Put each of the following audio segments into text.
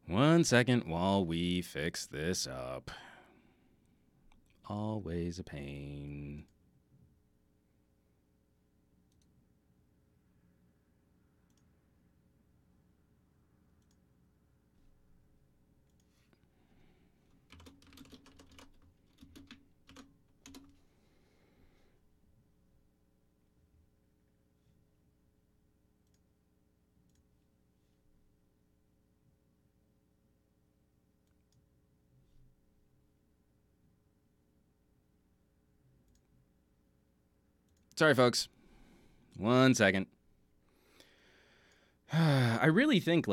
One second while we fix this up. Always a pain. Sorry, folks. One second. I really think,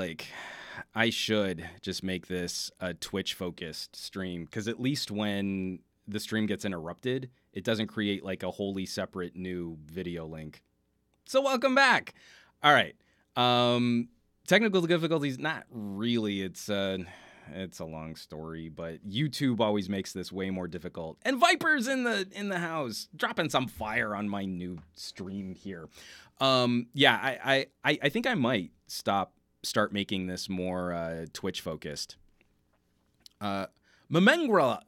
I should just make this a Twitch-focused stream, because at least when the stream gets interrupted, it doesn't create, a wholly separate new video link. So welcome back! All right. Technical difficulties, not really. It's a long story, but YouTube always makes this way more difficult. And Viper's in the house, dropping some fire on my new stream here. I think I might start making this more Twitch focused. Memenglout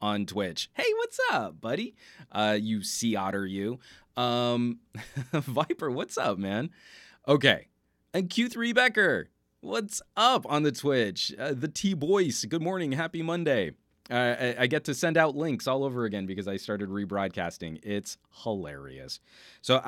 on Twitch. Hey, what's up, buddy? You sea otter, you. Viper, what's up, man? Okay. And Q3 Becker, what's up on the Twitch? The T-Boys, good morning, happy Monday. I get to send out links all over again because I started rebroadcasting. It's hilarious. So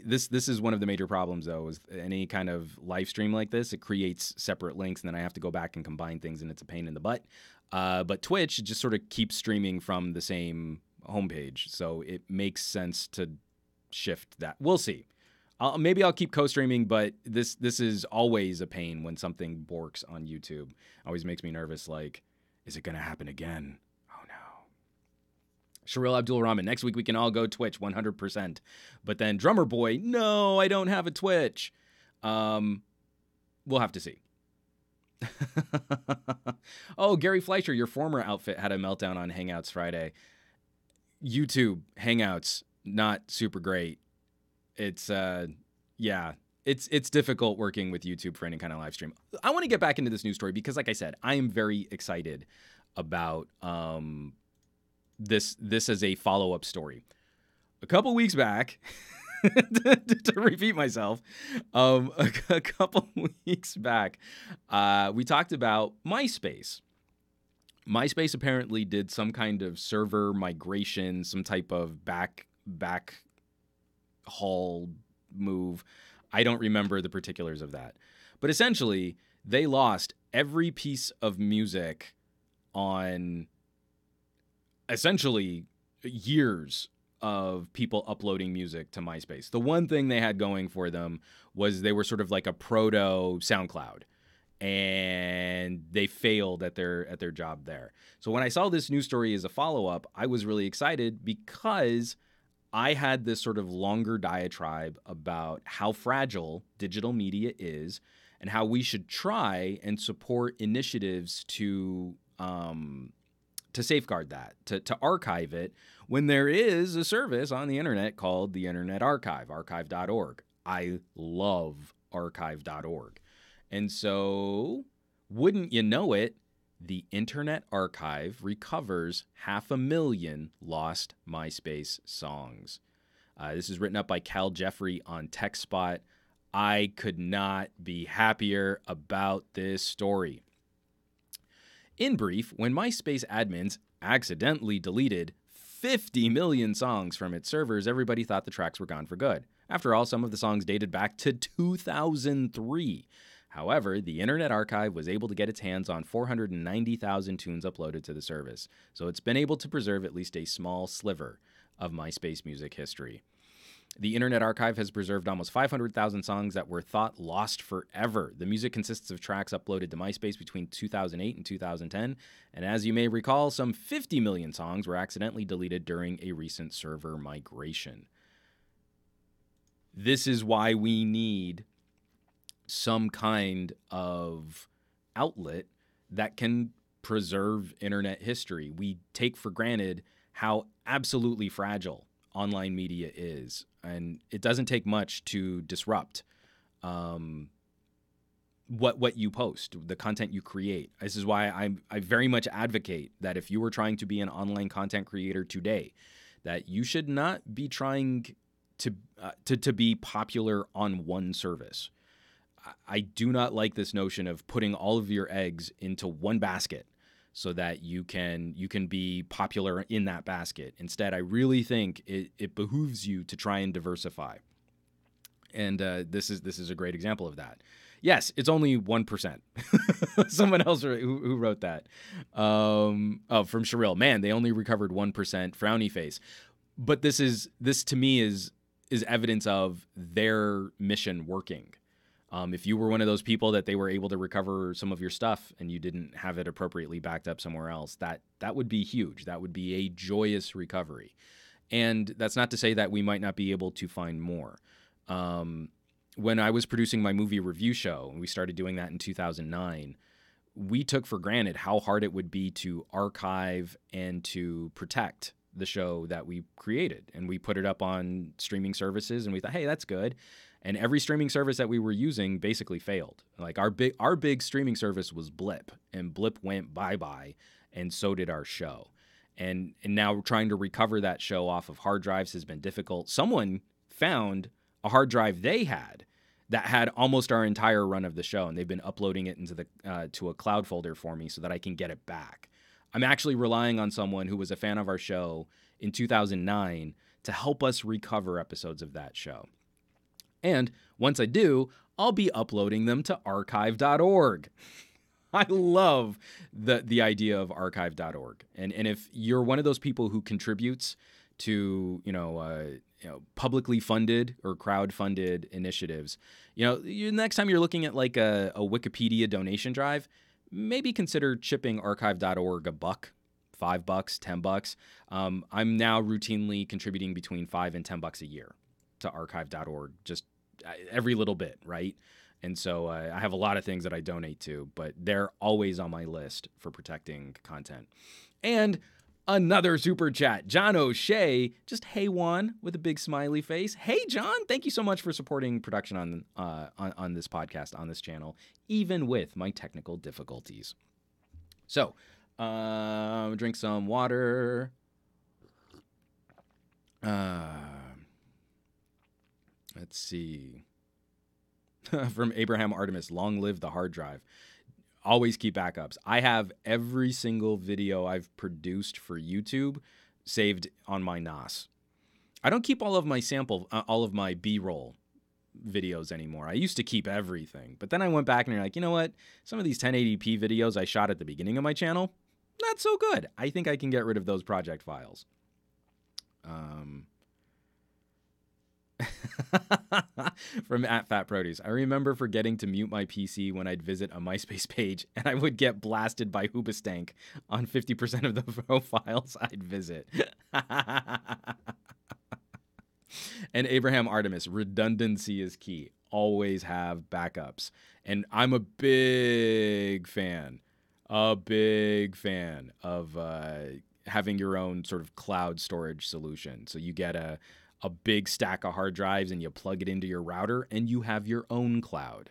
this is one of the major problems, though, is any kind of live stream like this, it creates separate links, and then I have to go back and combine things, and it's a pain in the butt. But Twitch just sort of keeps streaming from the same homepage, so it makes sense to shift that. We'll see. Maybe I'll keep co-streaming, but this is always a pain when something borks on YouTube. Always makes me nervous, is it going to happen again? Oh, no. Sharil Abdul Rahman, next week we can all go Twitch 100%. But then Drummer Boy, no, I don't have a Twitch. We'll have to see. Oh, Gary Fleischer, your former outfit had a meltdown on Hangouts Friday. YouTube Hangouts, not super great. It's it's difficult working with YouTube for any kind of live stream. I want to get back into this news story because, like I said, I am very excited about this as a follow-up story. A couple weeks back, to repeat myself, a couple weeks back, we talked about MySpace. MySpace apparently did some kind of server migration, some type of back haul move. I don't remember the particulars of that. But essentially, they lost every piece of music on essentially years of people uploading music to MySpace. The one thing they had going for them was they were sort of like a proto SoundCloud, and they failed at their job there. So when I saw this news story as a follow-up, I was really excited because I had this sort of longer diatribe about how fragile digital media is and how we should try and support initiatives to safeguard that, to archive it when there is a service on the internet called the Internet Archive, archive.org. I love archive.org. And so, wouldn't you know it, the Internet Archive recovers 500,000 lost MySpace songs. This is written up by Cal Jeffrey on TechSpot. I could not be happier about this story. In brief, when MySpace admins accidentally deleted 50 million songs from its servers, everybody thought the tracks were gone for good. After all, some of the songs dated back to 2003. However, the Internet Archive was able to get its hands on 490,000 tunes uploaded to the service, so it's been able to preserve at least a small sliver of MySpace music history. The Internet Archive has preserved almost 500,000 songs that were thought lost forever. The music consists of tracks uploaded to MySpace between 2008 and 2010, and as you may recall, some 50 million songs were accidentally deleted during a recent server migration. This is why we need some kind of outlet that can preserve internet history. We take for granted how absolutely fragile online media is, and it doesn't take much to disrupt what you post, the content you create. This is why I very much advocate that if you were trying to be an online content creator today, that you should not be trying to be popular on one service. I do not like this notion of putting all of your eggs into one basket so that you can be popular in that basket. Instead, I really think it behooves you to try and diversify. And this is a great example of that. Yes, it's only 1%. Someone else who wrote that. From Cheryl. Man, they only recovered 1%. Frowny face. But this to me is evidence of their mission working. If you were one of those people that they were able to recover some of your stuff and you didn't have it appropriately backed up somewhere else, that would be huge. That would be a joyous recovery. And that's not to say that we might not be able to find more. When I was producing my movie review show, and we started doing that in 2009, we took for granted how hard it would be to archive and to protect the show that we created. And we put it up on streaming services, and we thought, hey, that's good. And every streaming service that we were using basically failed. Like our big streaming service was Blip, and Blip went bye-bye, and so did our show. And now trying to recover that show off of hard drives has been difficult. Someone found a hard drive they had that had almost our entire run of the show, and they've been uploading it into to a cloud folder for me so that I can get it back. I'm actually relying on someone who was a fan of our show in 2009 to help us recover episodes of that show. And once I do, I'll be uploading them to archive.org. I love the idea of archive.org. And if you're one of those people who contributes to, publicly funded or crowd-funded initiatives, next time you're looking at like a Wikipedia donation drive, maybe consider chipping archive.org $1, $5, $10. I'm now routinely contributing between $5 and $10 a year to archive.org, just every little bit, right? And so I have a lot of things that I donate to, but they're always on my list for protecting content. And another super chat, John O'Shea, just hey Juan with a big smiley face. Hey John, thank you so much for supporting production on this podcast, on this channel, even with my technical difficulties. So, drink some water. Let's see. From Abraham Artemis, long live the hard drive. Always keep backups. I have every single video I've produced for YouTube saved on my NAS. I don't keep all of my B-roll videos anymore. I used to keep everything, but then I went back and you're like, you know what? Some of these 1080p videos I shot at the beginning of my channel, not so good. I think I can get rid of those project files. From @FatProduce. I remember forgetting to mute my PC when I'd visit a MySpace page, and I would get blasted by Hoobastank on 50% of the profiles I'd visit. And Abraham Artemis, redundancy is key. Always have backups. And I'm a big fan of having your own sort of cloud storage solution. So you get a big stack of hard drives and you plug it into your router and you have your own cloud.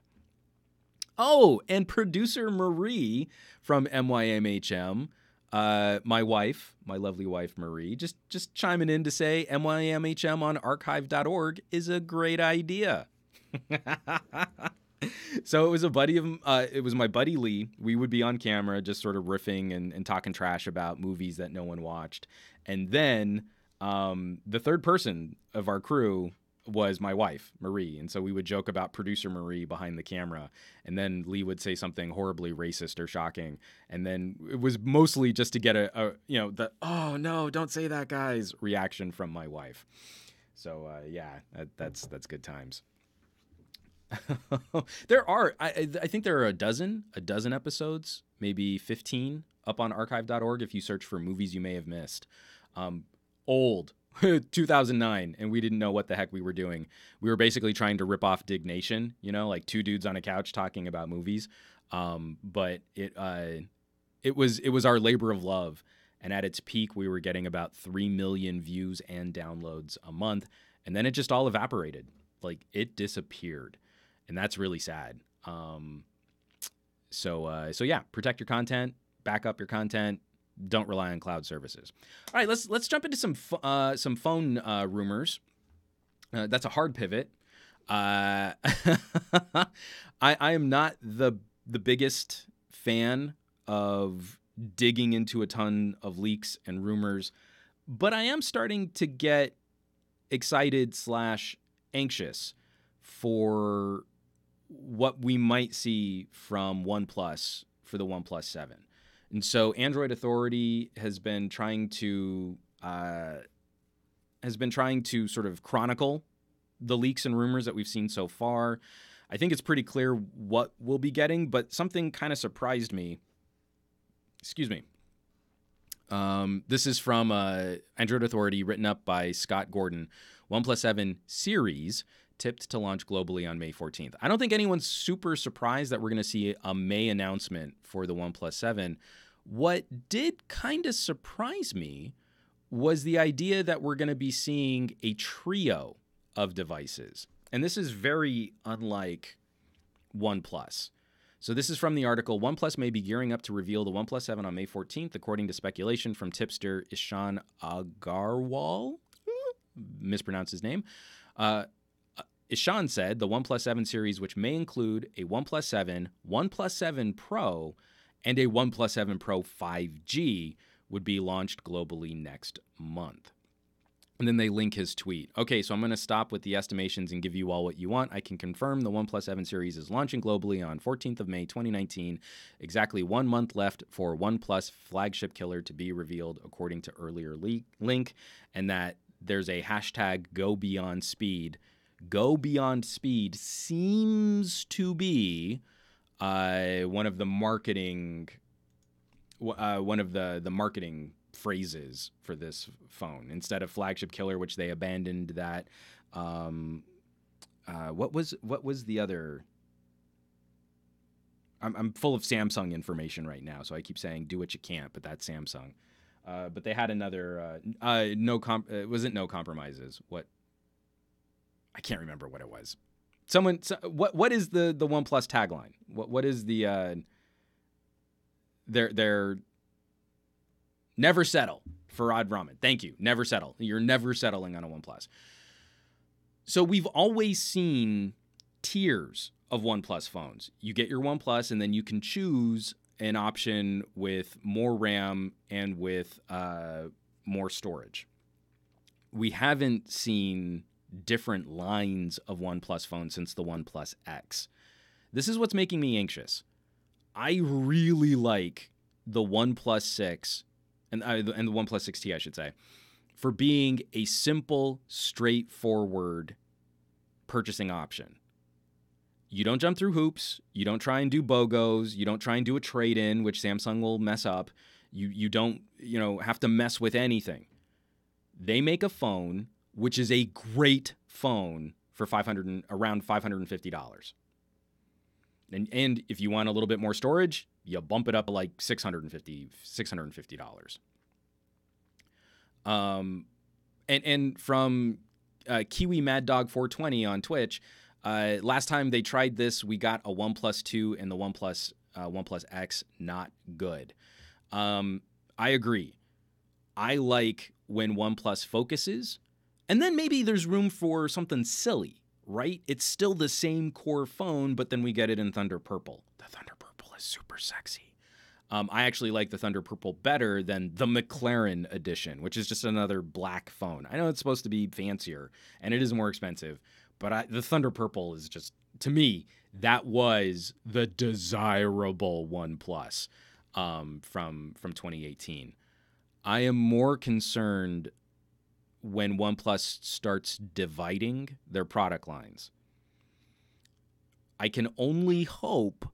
Oh, and producer Marie from MYMHM, my wife, my lovely wife Marie, just chiming in to say MYMHM on archive.org is a great idea. So it was it was my buddy Lee. We would be on camera just sort of riffing and talking trash about movies that no one watched. And then the third person of our crew was my wife, Marie. And so we would joke about producer Marie behind the camera. And then Lee would say something horribly racist or shocking. And then it was mostly just to get oh no, don't say that, guys, reaction from my wife. So that's good times. I think there are a dozen episodes, maybe 15 up on archive.org if you search for movies you may have missed. Old 2009, and we didn't know what the heck we were doing. We were basically trying to rip off Dig Nation, like two dudes on a couch talking about movies. But it was our labor of love, And at its peak, we were getting about 3 million views and downloads a month. And then it just all evaporated. Like, it disappeared. And that's really sad. So yeah, protect your content, back up your content. Don't rely on cloud services. All right, let's jump into some phone rumors. That's a hard pivot. I am not the biggest fan of digging into a ton of leaks and rumors, but I am starting to get excited / anxious for what we might see from OnePlus for the OnePlus 7. And so Android Authority has been trying to sort of chronicle the leaks and rumors that we've seen so far. I think it's pretty clear what we'll be getting, but something kind of surprised me. Excuse me. This is from Android Authority, written up by Scott Gordon. OnePlus 7 series tipped to launch globally on May 14th. I don't think anyone's super surprised that we're going to see a May announcement for the OnePlus 7. What did kind of surprise me was the idea that we're going to be seeing a trio of devices. And this is very unlike OnePlus. So this is from the article, OnePlus may be gearing up to reveal the OnePlus 7 on May 14th, according to speculation from tipster Ishan Agarwal. Mispronounced his name. Ishan said the OnePlus 7 series, which may include a OnePlus 7, OnePlus 7 Pro, and a OnePlus 7 Pro 5G, would be launched globally next month. And then they link his tweet. Okay, so I'm going to stop with the estimations and give you all what you want. I can confirm the OnePlus 7 series is launching globally on 14th of May, 2019. Exactly 1 month left for OnePlus flagship killer to be revealed, according to earlier link, and that there's a hashtag Go Beyond Speed. Go Beyond Speed seems to be one of the marketing phrases for this phone, instead of flagship killer, which they abandoned that. What was the other? I'm full of Samsung information right now, so I keep saying do what you can't, but that's Samsung. But they had another it wasn't no compromises. What? I can't remember what it was. What is the OnePlus tagline? What is the their never settle, Farad Rahman. Thank you. Never settle. You're never settling on a OnePlus. So we've always seen tiers of OnePlus phones. You get your OnePlus, and then you can choose an option with more RAM and with more storage. We haven't seen different lines of OnePlus phones since the OnePlus X. This is what's making me anxious. I really like the OnePlus 6 and the OnePlus 6T, I should say, for being a simple, straightforward purchasing option. You don't jump through hoops. You don't try and do BOGOs. You don't try and do a trade-in, which Samsung will mess up. You don't have to mess with anything. They make a phone which is a great phone for around $550. And if you want a little bit more storage, you bump it up to like $650. And from Kiwi Mad Dog 420 on Twitch, last time they tried this, we got a OnePlus 2 and the OnePlus X, not good. I agree. I like when OnePlus focuses, and then maybe there's room for something silly, right? It's still the same core phone, but then we get it in Thunder Purple. The Thunder Purple is super sexy. I actually like the Thunder Purple better than the McLaren edition, which is just another black phone. I know it's supposed to be fancier, and it is more expensive, but the Thunder Purple is just, to me, that was the desirable OnePlus from 2018. I am more concerned when OnePlus starts dividing their product lines. I can only hope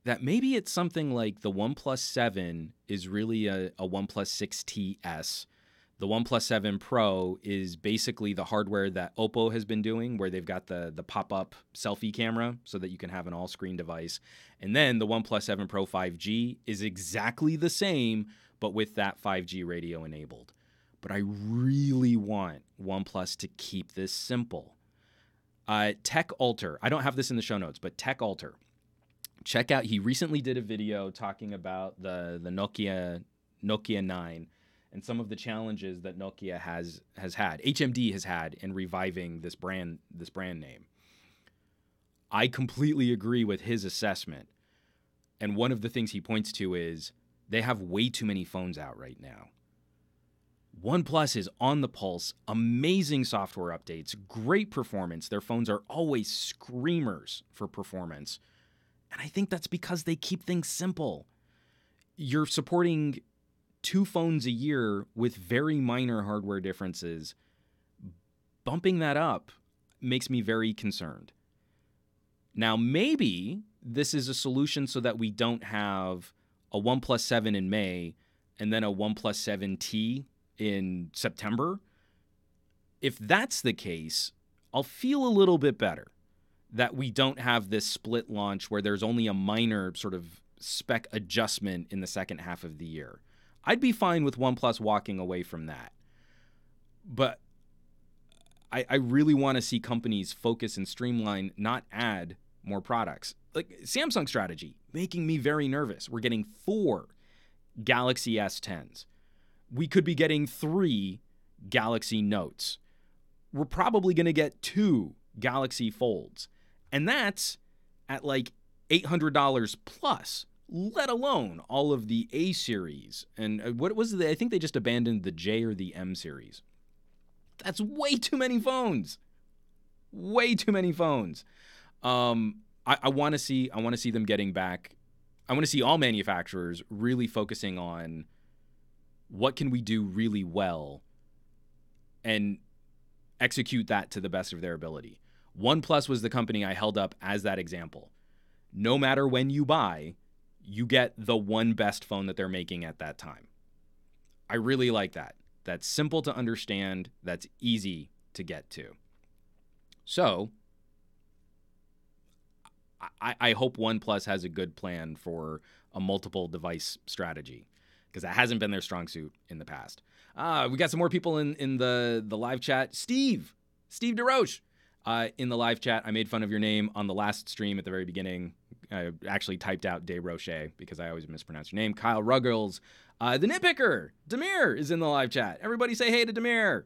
that maybe it's something like the OnePlus 7 is really a OnePlus 6TS. The OnePlus 7 Pro is basically the hardware that Oppo has been doing, where they've got the pop-up selfie camera so that you can have an all-screen device. And then the OnePlus 7 Pro 5G is exactly the same, but with that 5G radio enabled. But I really want OnePlus to keep this simple. Tech Alter. I don't have this in the show notes, but Tech Alter. Check out. He recently did a video talking about the Nokia 9 and some of the challenges that Nokia has had. HMD has had in reviving this brand name. I completely agree with his assessment. And one of the things he points to is they have way too many phones out right now. OnePlus is on the pulse, amazing software updates, great performance. Their phones are always screamers for performance. And I think that's because they keep things simple. You're supporting 2 phones a year with very minor hardware differences. Bumping that up makes me very concerned. Now, maybe this is a solution so that we don't have a OnePlus 7 in May and then a OnePlus 7T in September. If that's the case, I'll feel a little bit better that we don't have this split launch where there's only a minor sort of spec adjustment in the second half of the year. I'd be fine with OnePlus walking away from that. But I really want to see companies focus and streamline, not add more products. Like Samsung strategy, making me very nervous. We're getting 4 Galaxy S10s. We could be getting 3 Galaxy Notes. We're probably going to get 2 Galaxy Folds. And that's at like $800 plus, let alone all of the A series. And what was I think they just abandoned the J or the M series. That's way too many phones. Way too many phones. I want to see them getting back. I want to see all manufacturers really focusing on what can we do really well and execute that to the best of their ability. OnePlus was the company I held up as that example. No matter when you buy, you get the one best phone that they're making at that time. I really like that. That's simple to understand. That's easy to get to. So I hope OnePlus has a good plan for a multiple device strategy, because that hasn't been their strong suit in the past. We got some more people in the live chat. Steve DeRoche in the live chat. I made fun of your name on the last stream at the very beginning. I actually typed out DeRoche because I always mispronounce your name. Kyle Ruggles. The Nitpicker, Demir, is in the live chat. Everybody say hey to Demir.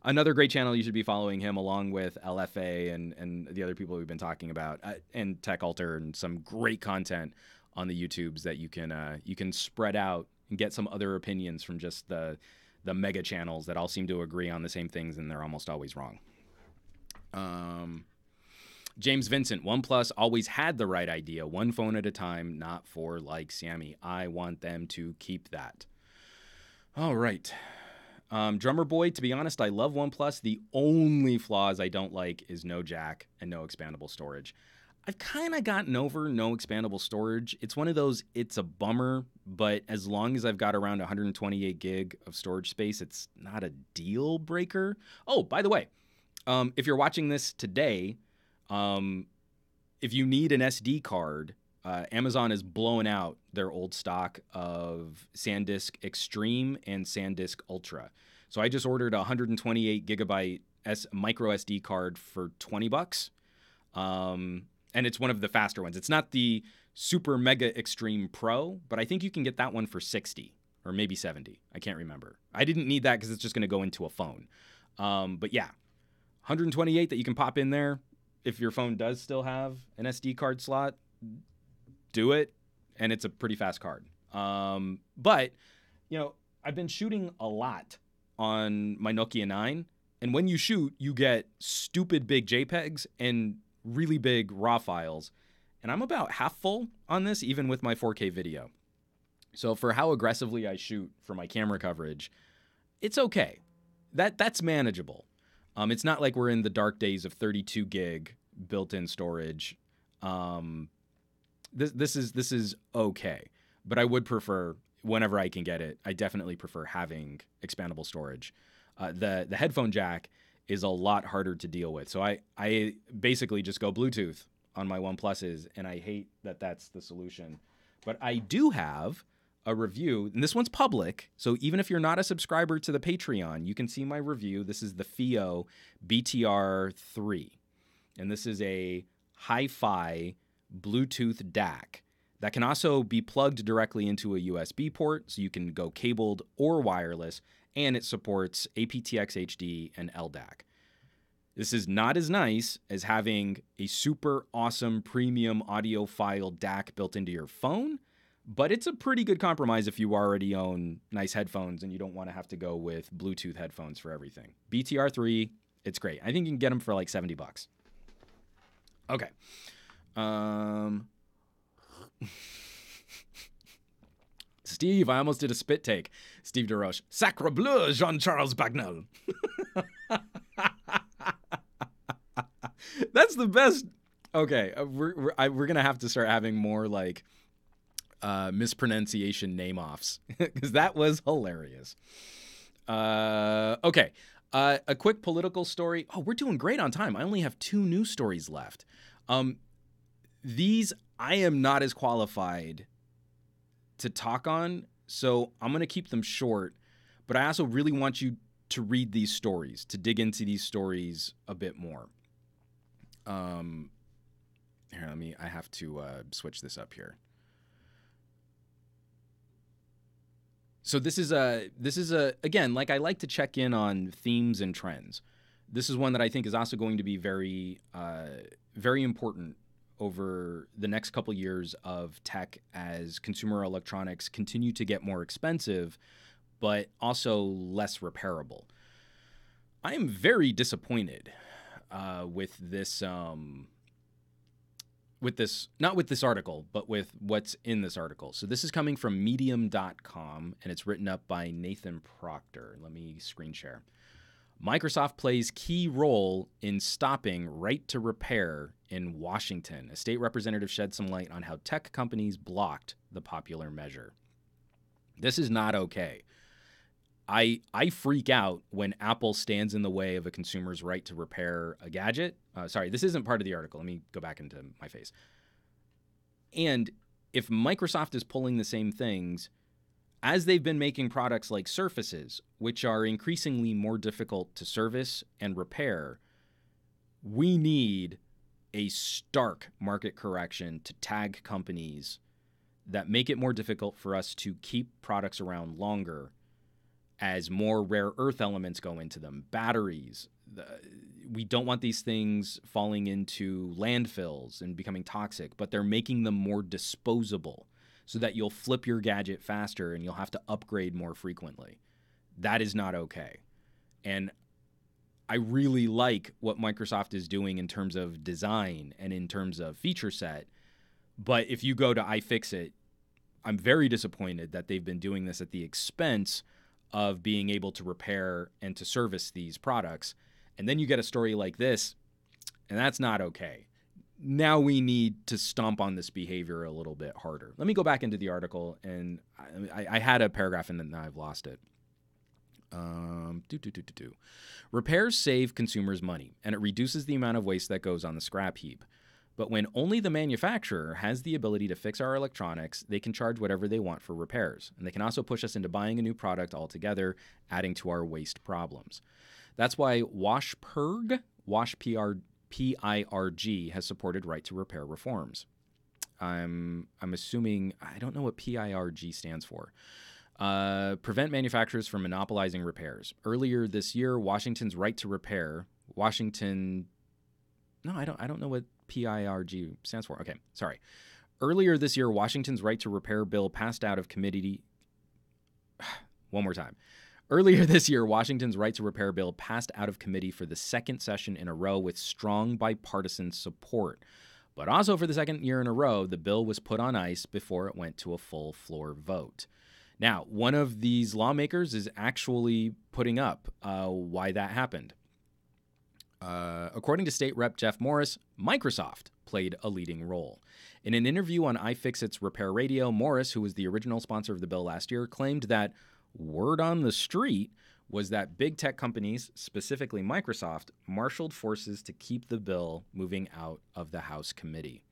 Another great channel. You should be following him along with LFA and the other people we've been talking about, and Tech Alter, and some great content on the YouTubes that you can spread out and get some other opinions from just the mega channels that all seem to agree on the same things, and they're almost always wrong. James Vincent, OnePlus always had the right idea, one phone at a time, not 4 like Sammy. I want them to keep that. All right. Drummer Boy, to be honest, I love OnePlus. The only flaws I don't like is no jack and no expandable storage. I've kind of gotten over no expandable storage. It's one of those, it's a bummer, but as long as I've got around 128 gig of storage space, it's not a deal breaker. Oh, by the way, if you're watching this today, if you need an SD card, Amazon is blowing out their old stock of SanDisk Extreme and SanDisk Ultra. So I just ordered a 128 gigabyte micro SD card for $20. And it's one of the faster ones. It's not the Super Mega Extreme Pro, but I think you can get that one for 60 or maybe 70. I can't remember. I didn't need that because it's just going to go into a phone. But yeah, 128 that you can pop in there. If your phone does still have an SD card slot, do it, and it's a pretty fast card. But, I've been shooting a lot on my Nokia 9, and when you shoot, you get stupid big JPEGs and really big RAW files, and I'm about half full on this, even with my 4K video. So for how aggressively I shoot for my camera coverage, it's okay. That's manageable. It's not like we're in the dark days of 32 gig built-in storage. This is okay, but I would prefer, whenever I can get it, I definitely prefer having expandable storage. The headphone jack is a lot harder to deal with, so I basically just go Bluetooth on my OnePluses, and I hate that that's the solution. But I do have a review, and this one's public, so even if you're not a subscriber to the Patreon, you can see my review. This is the FIO BTR3, and this is a hi-fi Bluetooth DAC that can also be plugged directly into a USB port, so you can go cabled or wireless, and it supports aptX HD and LDAC. This is not as nice as having a super awesome premium audiophile DAC built into your phone, but it's a pretty good compromise if you already own nice headphones and you don't want to have to go with Bluetooth headphones for everything. BTR3, it's great. I think you can get them for like $70. Okay. Steve, I almost did a spit take. Steve DeRoche. Sacre bleu, Jean-Charles Bagnell. That's the best. Okay, we're going to have to start having more like mispronunciation name-offs because that was hilarious. Okay, a quick political story. Oh, we're doing great on time. I only have 2 news stories left. These I am not as qualified to talk on, so I'm going to keep them short, but I also really want you to read these stories, to dig into these stories a bit more. Here, I have to switch this up here. So this is again, like I like to check in on themes and trends. This is one that I think is also going to be very, very important over the next couple years of tech as consumer electronics continue to get more expensive, but also less repairable. I am very disappointed with this, not with this article, but with what's in this article. So this is coming from medium.com, and it's written up by Nathan Proctor. Let me screen share. Microsoft plays key role in stopping right to repair in Washington. A state representative shed some light on how tech companies blocked the popular measure. This is not okay. I freak out when Apple stands in the way of a consumer's right to repair a gadget. Sorry, this isn't part of the article. Let me go back into my face. And if Microsoft is pulling the same things, as they've been making products like Surfaces, which are increasingly more difficult to service and repair, we need a stark market correction to tag companies that make it more difficult for us to keep products around longer as more rare earth elements go into them, batteries. We don't want these things falling into landfills and becoming toxic, but they're making them more disposable so that you'll flip your gadget faster and you'll have to upgrade more frequently. That is not okay. And I really like what Microsoft is doing in terms of design and in terms of feature set. But if you go to iFixit, I'm very disappointed that they've been doing this at the expense of being able to repair and to service these products. And then you get a story like this, and that's not okay. Now we need to stomp on this behavior a little bit harder. Let me go back into the article, and I had a paragraph in it, and now I've lost it. Repairs save consumers money, and it reduces the amount of waste that goes on the scrap heap. But when only the manufacturer has the ability to fix our electronics, they can charge whatever they want for repairs. And they can also push us into buying a new product altogether, adding to our waste problems. That's why WashPIRG, P-I-R-G, has supported right to repair reforms. I'm assuming, I don't know what PIRG stands for. Prevent manufacturers from monopolizing repairs. Earlier this year, Washington's right to repair, I don't know what PIRG stands for. Okay, sorry. Earlier this year, Washington's right to repair bill passed out of committee. One more time. Earlier this year, Washington's right to repair bill passed out of committee for the second session in a row with strong bipartisan support. But also for the second year in a row, the bill was put on ice before it went to a full floor vote. Now, one of these lawmakers is actually putting up why that happened. According to State Rep Jeff Morris, Microsoft played a leading role. In an interview on iFixit's Repair Radio, Morris, who was the original sponsor of the bill last year, claimed that word on the street was that big tech companies, specifically Microsoft, marshaled forces to keep the bill moving out of the House committee.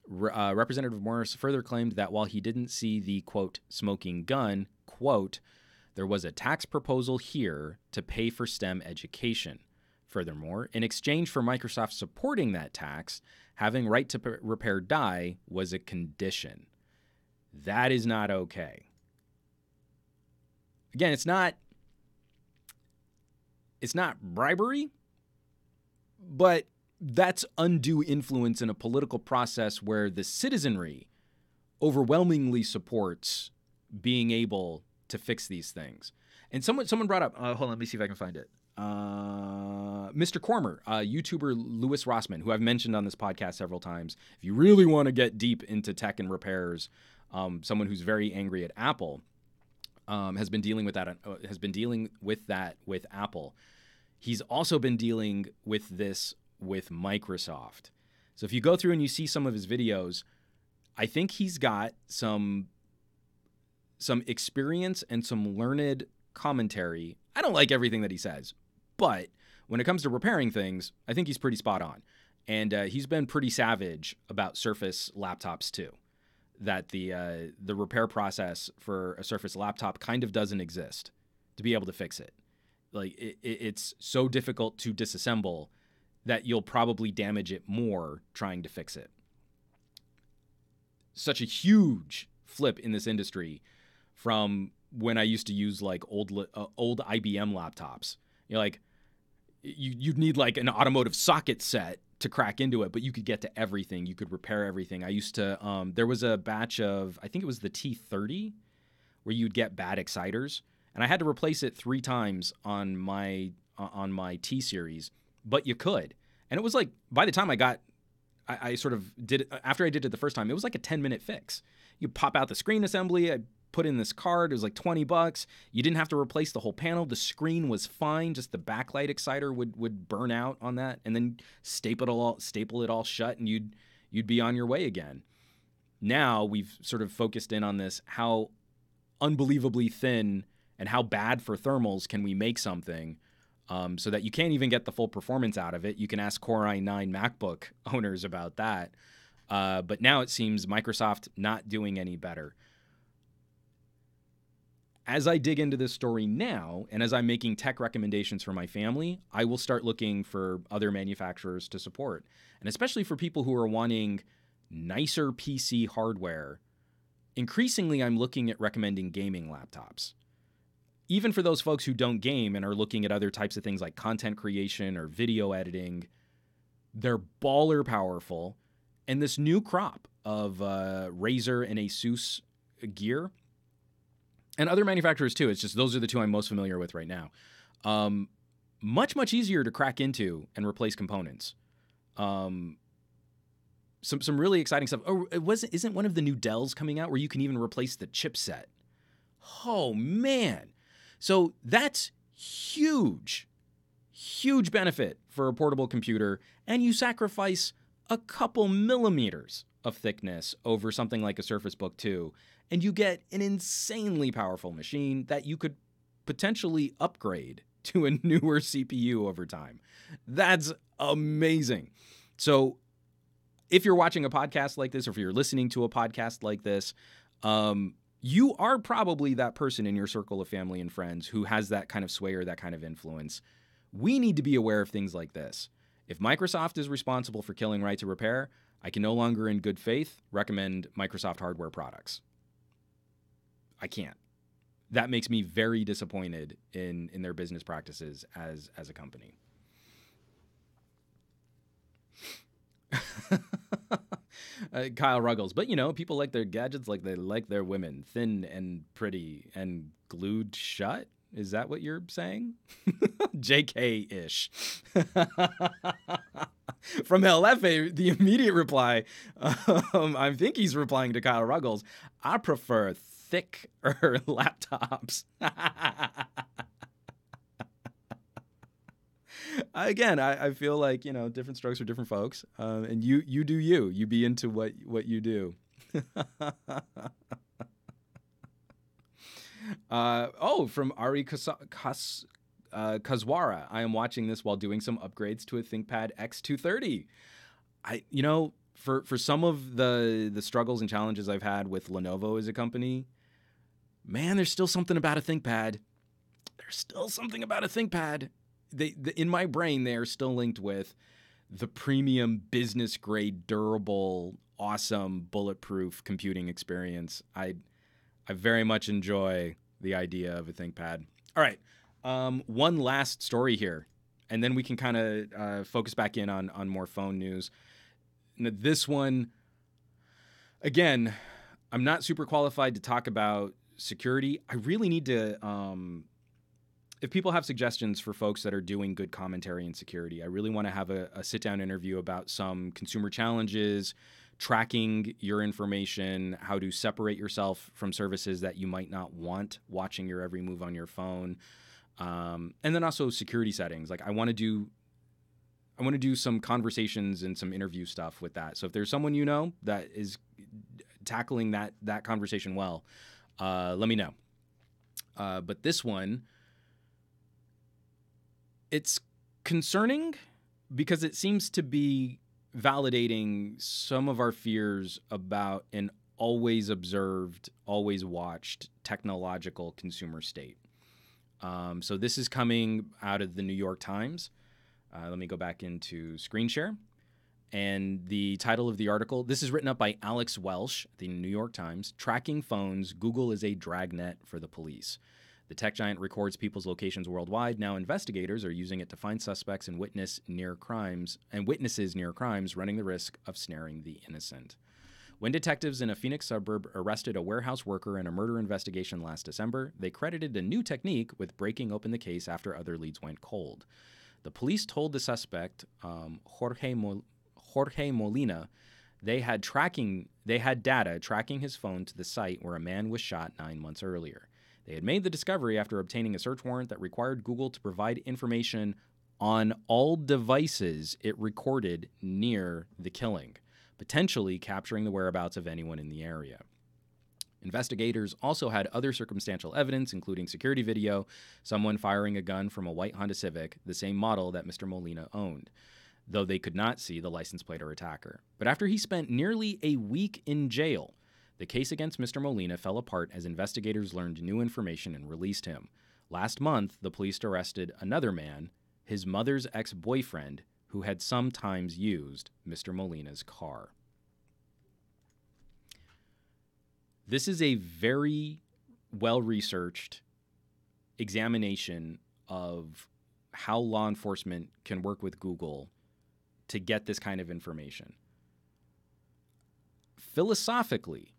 Representative Morris further claimed that while he didn't see the, quote, smoking gun, quote, there was a tax proposal here to pay for STEM education. Furthermore, in exchange for Microsoft supporting that tax, having right to repair die was a condition. That is not okay. Again, it's not bribery, but that's undue influence in a political process where the citizenry overwhelmingly supports being able to fix these things. And someone brought up, hold on, let me see if I can find it. Mr. Cormer, YouTuber Louis Rossman, who I've mentioned on this podcast several times. If you really want to get deep into tech and repairs, someone who's very angry at Apple, has been dealing with that with Apple. He's also been dealing with this with Microsoft. So if you go through and you see some of his videos, I think he's got some experience and some learned commentary. I don't like everything that he says, but when it comes to repairing things, I think he's pretty spot on. And he's been pretty savage about Surface laptops too. That the repair process for a Surface laptop kind of doesn't exist to be able to fix it. Like it's so difficult to disassemble that you'll probably damage it more trying to fix it. Such a huge flip in this industry from when I used to use like old IBM laptops. You're like, you'd need like an automotive socket set to crack into it, but you could get to everything. You could repair everything. I used to, there was a batch of, I think it was the T30, where you'd get bad exciters, and I had to replace it 3 times on my T series, but you could. And it was like, by the time I sort of did it, after I did it the first time, it was like a 10-minute fix. You pop out the screen assembly, I put in this card, it was like $20. You didn't have to replace the whole panel. The screen was fine, just the backlight exciter would burn out on that, and then staple it all shut, and you'd be on your way again. Now we've sort of focused in on this, how unbelievably thin and how bad for thermals can we make something, so that you can't even get the full performance out of it. You can ask Core i9 MacBook owners about that. But now it seems Microsoft not doing any better. As I dig into this story now, and as I'm making tech recommendations for my family, I will start looking for other manufacturers to support. And especially for people who are wanting nicer PC hardware, increasingly I'm looking at recommending gaming laptops. Even for those folks who don't game and are looking at other types of things like content creation or video editing, they're baller powerful. And this new crop of Razer and Asus gear, and other manufacturers too, it's just those are the two I'm most familiar with right now. Much, much easier to crack into and replace components. Some really exciting stuff. Oh, isn't one of the new Dells coming out where you can even replace the chipset? Oh, man. So that's huge benefit for a portable computer, and you sacrifice a couple millimeters of thickness over something like a Surface Book 2, and you get an insanely powerful machine that you could potentially upgrade to a newer CPU over time. That's amazing. So if you're watching a podcast like this, or if you're listening to a podcast like this, you are probably that person in your circle of family and friends who has that kind of sway or that kind of influence. We need to be aware of things like this. If Microsoft is responsible for killing right to repair, I can no longer in good faith recommend Microsoft hardware products. I can't. That makes me very disappointed in their business practices as a company. Kyle Ruggles. But, people like their gadgets like they like their women. Thin and pretty and glued shut. Is that what you're saying? JK-ish. From LFA, the immediate reply, I think he's replying to Kyle Ruggles, I prefer thicker laptops. Again, I feel like, different strokes for different folks. And you do you. You be into what you do. From Ari Kazwara. I am watching this while doing some upgrades to a ThinkPad X230. for some of the struggles and challenges I've had with Lenovo as a company, man, there's still something about a ThinkPad. There's still something about a ThinkPad. In my brain, they are still linked with the premium, business grade, durable, awesome, bulletproof computing experience. I very much enjoy the idea of a ThinkPad. All right, one last story here, and then we can kind of focus back in on more phone news. Now, this one, again, I'm not super qualified to talk about security. I really need to, if people have suggestions for folks that are doing good commentary in security, I really want to have a sit-down interview about some consumer challenges, tracking your information, how to separate yourself from services that you might not want, watching your every move on your phone, and then also security settings. Like I want to do some conversations and some interview stuff with that. So if there's someone you know that is tackling that conversation well, let me know. But this one, it's concerning because it seems to be validating some of our fears about an always observed, always watched technological consumer state. So this is coming out of the New York Times. Let me go back into screen share. And the title of the article, this is written up by Alex Welsh, the New York Times. Tracking phones, Google is a dragnet for the police. The tech giant records people's locations worldwide. Now investigators are using it to find suspects and witnesses near crimes, running the risk of snaring the innocent. When detectives in a Phoenix suburb arrested a warehouse worker in a murder investigation last December, they credited a new technique with breaking open the case after other leads went cold. The police told the suspect, Jorge Molina, they had data tracking his phone to the site where a man was shot 9 months earlier. They had made the discovery after obtaining a search warrant that required Google to provide information on all devices it recorded near the killing, potentially capturing the whereabouts of anyone in the area. Investigators also had other circumstantial evidence, including security video, someone firing a gun from a white Honda Civic, the same model that Mr. Molina owned, though they could not see the license plate or attacker. But after he spent nearly a week in jail, the case against Mr. Molina fell apart as investigators learned new information and released him. Last month, the police arrested another man, his mother's ex-boyfriend, who had sometimes used Mr. Molina's car. This is a very well-researched examination of how law enforcement can work with Google to get this kind of information. Philosophically,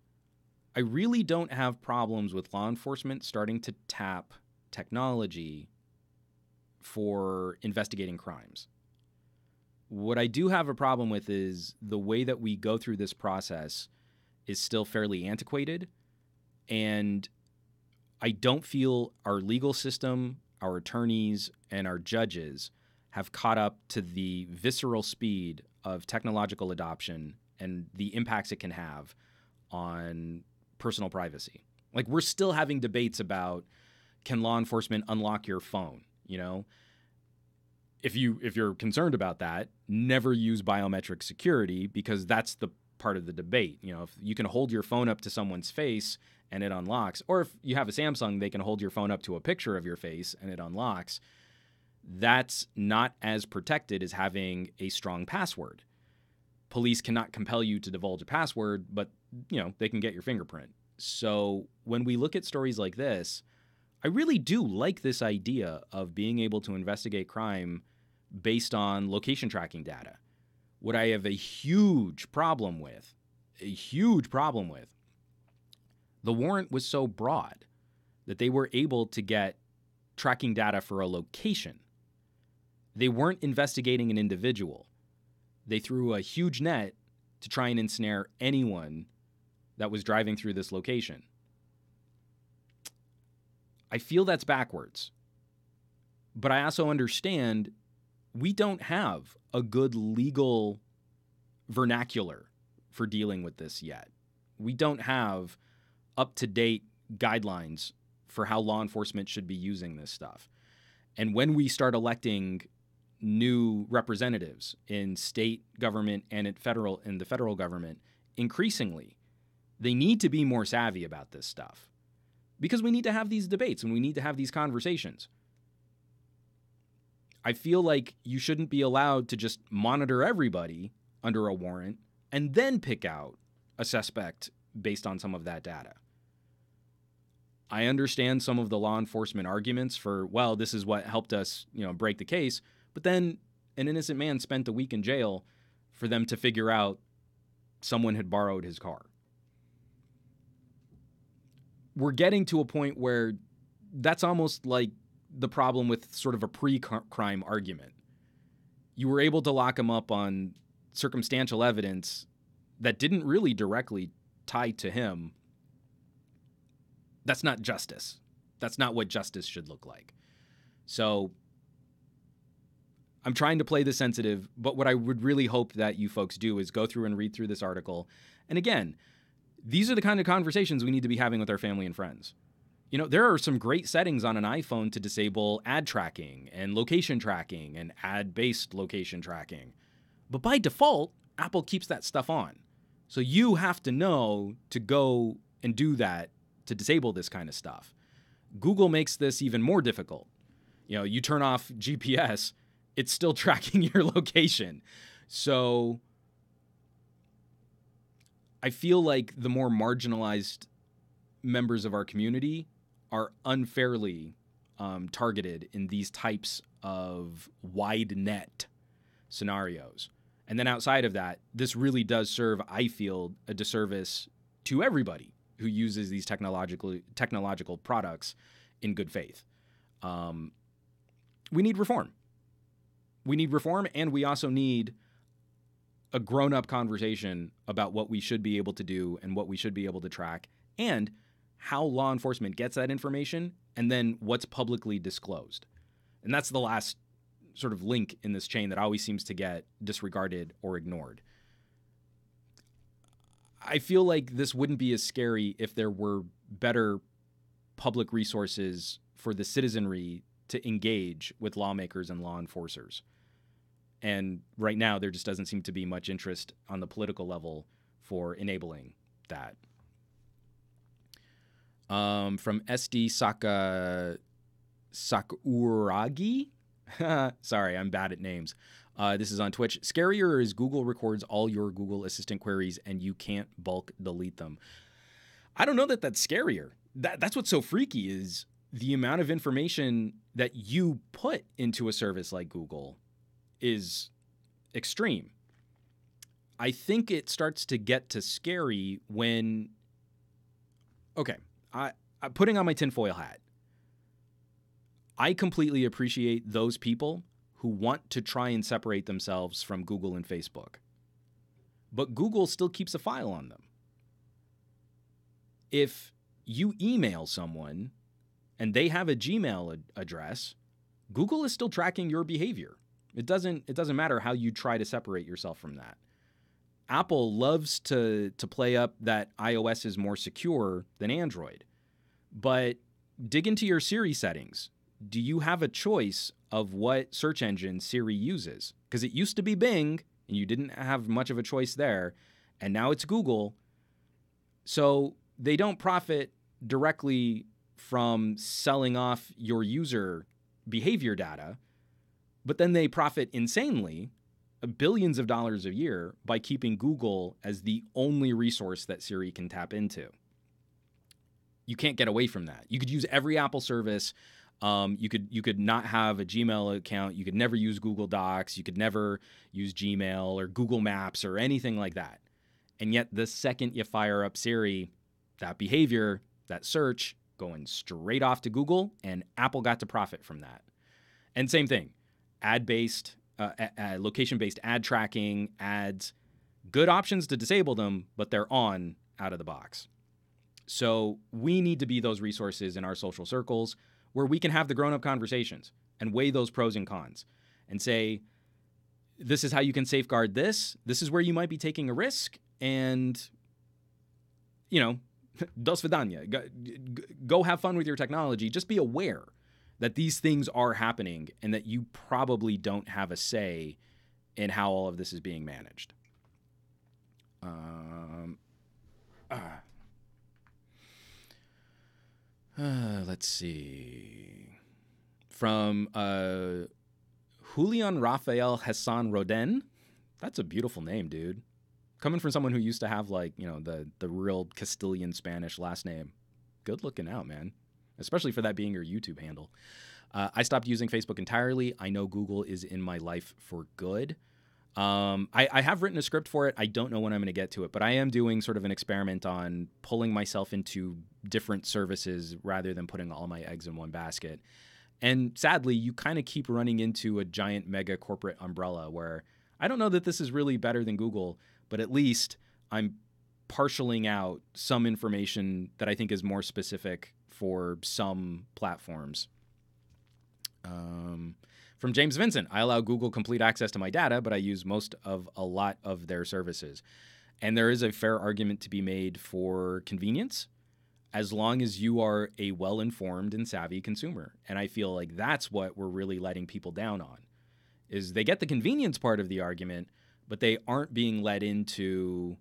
I really don't have problems with law enforcement starting to tap technology for investigating crimes. What I do have a problem with is the way that we go through this process is still fairly antiquated, and I don't feel our legal system, our attorneys, and our judges have caught up to the visceral speed of technological adoption and the impacts it can have on personal privacy. Like, we're still having debates about, can law enforcement unlock your phone? You know, if you're concerned about that, never use biometric security, because that's the part of the debate. You know, if you can hold your phone up to someone's face and it unlocks, or if you have a Samsung, they can hold your phone up to a picture of your face and it unlocks. That's not as protected as having a strong password. Police cannot compel you to divulge a password, but, you know, they can get your fingerprint. So when we look at stories like this, I really do like this idea of being able to investigate crime based on location tracking data. What I have a huge problem with, the warrant was so broad that they were able to get tracking data for a location. They weren't investigating an individual. They threw a huge net to try and ensnare anyone that was driving through this location. I feel that's backwards. But I also understand we don't have a good legal vernacular for dealing with this yet. We don't have up-to-date guidelines for how law enforcement should be using this stuff. And when we start electing new representatives in state government and in the federal government increasingly. They need to be more savvy about this stuff because we need to have these debates and we need to have these conversations. I feel like you shouldn't be allowed to just monitor everybody under a warrant and then pick out a suspect based on some of that data. I understand some of the law enforcement arguments for, well, this is what helped us, break the case. But then an innocent man spent a week in jail for them to figure out someone had borrowed his car. We're getting to a point where that's almost like the problem with sort of a pre-crime argument. You were able to lock him up on circumstantial evidence that didn't really directly tie to him. That's not justice. That's not what justice should look like. So I'm trying to play this sensitive, but what I would really hope that you folks do is go through and read through this article. And again, these are the kind of conversations we need to be having with our family and friends. There are some great settings on an iPhone to disable ad tracking and location tracking and ad-based location tracking. But by default, Apple keeps that stuff on. So you have to know to go and do that to disable this kind of stuff. Google makes this even more difficult. You turn off GPS, it's still tracking your location. So I feel like the more marginalized members of our community are unfairly targeted in these types of wide net scenarios. And then outside of that, this really does serve, I feel, a disservice to everybody who uses these technological products in good faith. We need reform. We need reform, and we also need a grown-up conversation about what we should be able to do and what we should be able to track, and how law enforcement gets that information, and then what's publicly disclosed. And that's the last sort of link in this chain that always seems to get disregarded or ignored. I feel like this wouldn't be as scary if there were better public resources for the citizenry to engage with lawmakers and law enforcers. And right now, there just doesn't seem to be much interest on the political level for enabling that. From SD Sakuragi. Sorry, I'm bad at names. This is on Twitch. Scarier is Google records all your Google Assistant queries and you can't bulk delete them. I don't know that that's scarier. That's what's so freaky is the amount of information that you put into a service like Google is extreme. I think it starts to get to scary when, okay, I'm putting on my tinfoil hat. I completely appreciate those people who want to try and separate themselves from Google and Facebook. But Google still keeps a file on them. If you email someone and they have a Gmail address, Google is still tracking your behavior. It doesn't matter how you try to separate yourself from that. Apple loves to play up that iOS is more secure than Android. But dig into your Siri settings. Do you have a choice of what search engine Siri uses? Because it used to be Bing, and you didn't have much of a choice there, and now it's Google. So they don't profit directly from selling off your user behavior data, but then they profit insanely, billions of dollars a year, by keeping Google as the only resource that Siri can tap into. You can't get away from that. You could use every Apple service. You could not have a Gmail account. You could never use Google Docs. You could never use Gmail or Google Maps or anything like that. And yet the second you fire up Siri, that behavior, that search, going straight off to Google, and Apple got to profit from that. And same thing, ad-based, location-based ad tracking, ads, good options to disable them, but they're on out of the box. So we need to be those resources in our social circles where we can have the grown-up conversations and weigh those pros and cons and say, this is how you can safeguard this. This is where you might be taking a risk. And, do svidanya. Go have fun with your technology. Just be aware that these things are happening and that you probably don't have a say in how all of this is being managed. Let's see. From Julian Rafael Hassan Roden. That's a beautiful name, dude. Coming from someone who used to have, like, you know, the real Castilian Spanish last name. Good looking out, man. Especially for that being your YouTube handle. I stopped using Facebook entirely. I know Google is in my life for good. I have written a script for it. I don't know when I'm going to get to it, but I am doing sort of an experiment on pulling myself into different services rather than putting all my eggs in one basket. And sadly, you kind of keep running into a giant mega corporate umbrella where I don't know that this is really better than Google, but at least I'm partialing out some information that I think is more specific for some platforms. From James Vincent, I allow Google complete access to my data, but I use most of a lot of their services. And there is a fair argument to be made for convenience, as long as you are a well-informed and savvy consumer. And I feel like that's what we're really letting people down on, is they get the convenience part of the argument, but they aren't being led into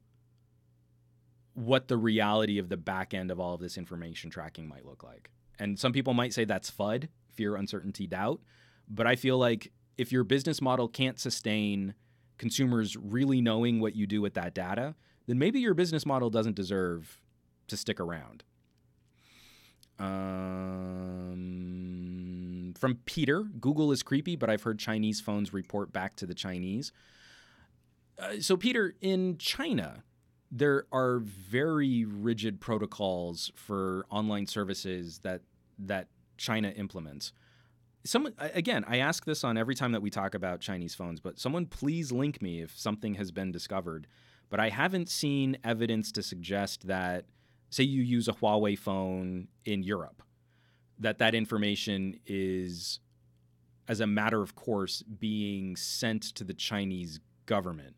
what the reality of the back end of all of this information tracking might look like. And some people might say that's FUD, fear, uncertainty, doubt. But I feel like if your business model can't sustain consumers really knowing what you do with that data, then maybe your business model doesn't deserve to stick around. From Peter, Google is creepy, but I've heard Chinese phones report back to the Chinese. So Peter, in China, there are very rigid protocols for online services that China implements. Again, I ask this on every time that we talk about Chinese phones, but someone please link me if something has been discovered. But I haven't seen evidence to suggest that, say you use a Huawei phone in Europe, that information is, as a matter of course, being sent to the Chinese government.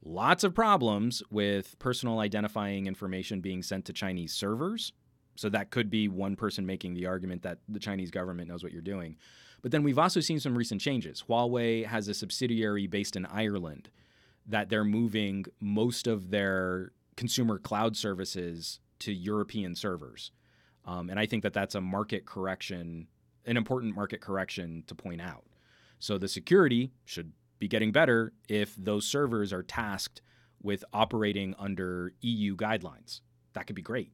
Lots of problems with personal identifying information being sent to Chinese servers. So that could be one person making the argument that the Chinese government knows what you're doing. But then we've also seen some recent changes. Huawei has a subsidiary based in Ireland that they're moving most of their consumer cloud services to European servers. And I think that that's a market correction, an important market correction to point out. So the security should be getting better if those servers are tasked with operating under EU guidelines. That could be great.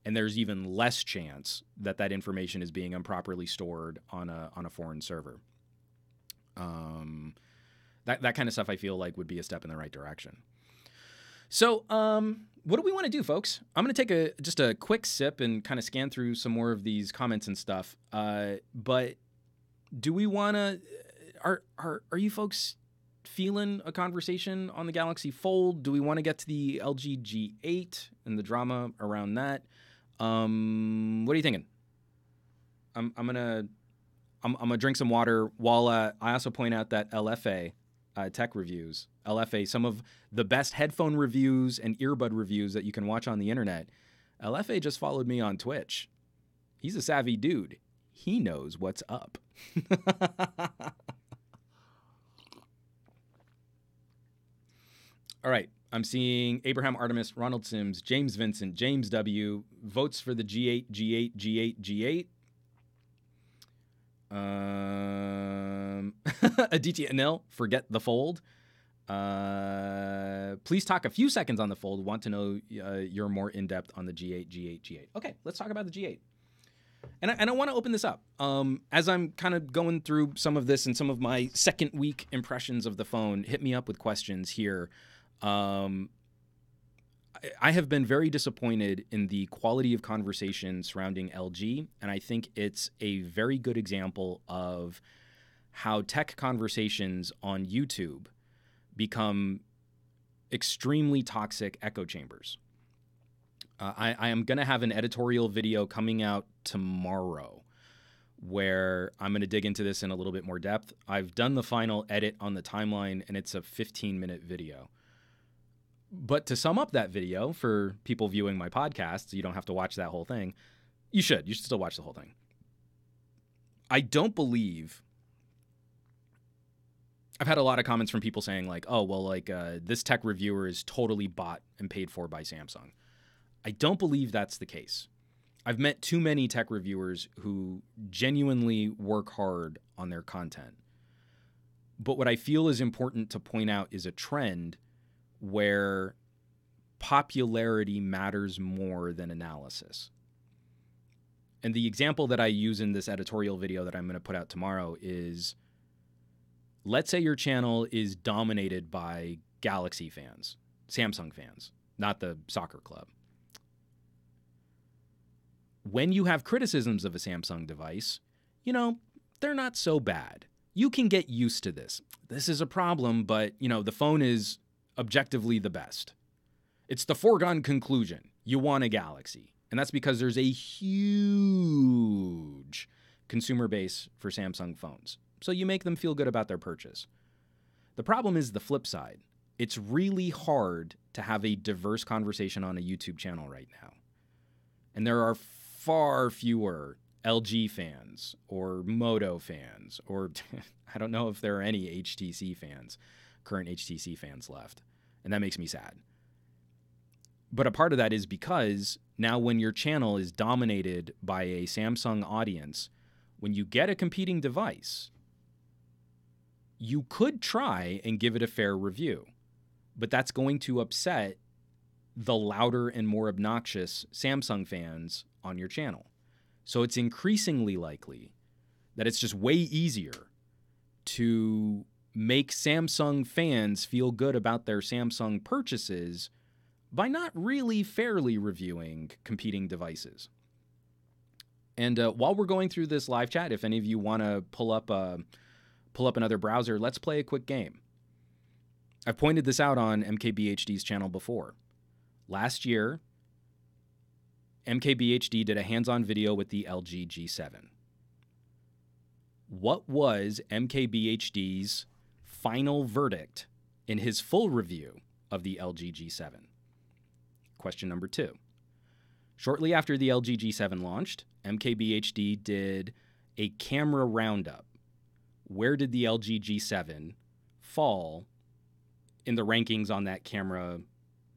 And there's even less chance that information is being improperly stored on a foreign server. That kind of stuff I feel like would be a step in the right direction. So what do we want to do, folks? I'm going to take just a quick sip and kind of scan through some more of these comments and stuff. But do we want to? Are you folks feeling a conversation on the Galaxy Fold? Do we want to get to the LG G8 and the drama around that? What are you thinking? I'm gonna drink some water while I also point out that LFA tech reviews. LFA, some of the best headphone reviews and earbud reviews that you can watch on the internet. LFA just followed me on Twitch. He's a savvy dude. He knows what's up. All right. I'm seeing Abraham Artemis, Ronald Sims, James Vincent, James W. Votes for the G8, G8, G8, G8. Aditya Anil, forget the Fold. Please talk a few seconds on the Fold. Want to know you're more in-depth on the G8, G8, G8. Okay, let's talk about the G8. And I want to open this up. As I'm kind of going through some of this and some of my second week impressions of the phone, hit me up with questions here. I have been very disappointed in the quality of conversation surrounding LG, and I think it's a very good example of how tech conversations on YouTube become extremely toxic echo chambers. I am going to have an editorial video coming out tomorrow where I'm going to dig into this in a little bit more depth. I've done the final edit on the timeline, and it's a 15-minute video. But to sum up that video for people viewing my podcast, so you don't have to watch that whole thing, you should still watch the whole thing. I don't believe. I've had a lot of comments from people saying like, oh, well, like this tech reviewer is totally bought and paid for by Samsung. I don't believe that's the case. I've met too many tech reviewers who genuinely work hard on their content. But what I feel is important to point out is a trend where popularity matters more than analysis. And the example that I use in this editorial video that I'm going to put out tomorrow is, let's say your channel is dominated by Galaxy fans, Samsung fans, not the soccer club. When you have criticisms of a Samsung device, you know, they're not so bad. You can get used to this. This is a problem, but, you know, the phone is objectively the best. It's the foregone conclusion. You want a Galaxy. And that's because there's a huge consumer base for Samsung phones. So you make them feel good about their purchase. The problem is the flip side. It's really hard to have a diverse conversation on a YouTube channel right now. And there are far fewer LG fans or Moto fans, or I don't know if there are any HTC fans, current HTC fans left. And that makes me sad. But a part of that is because now when your channel is dominated by a Samsung audience, when you get a competing device, you could try and give it a fair review, but that's going to upset the louder and more obnoxious Samsung fans on your channel. So it's increasingly likely that it's just way easier to make Samsung fans feel good about their Samsung purchases by not really fairly reviewing competing devices. And while we're going through this live chat, if any of you want to pull up another browser, let's play a quick game. I've pointed this out on MKBHD's channel before. Last year, MKBHD did a hands-on video with the LG G7. What was MKBHD's final verdict in his full review of the LG G7? Question number 2. Shortly after the LG G7 launched, MKBHD did a camera roundup. Where did the LG G7 fall in the rankings on that camera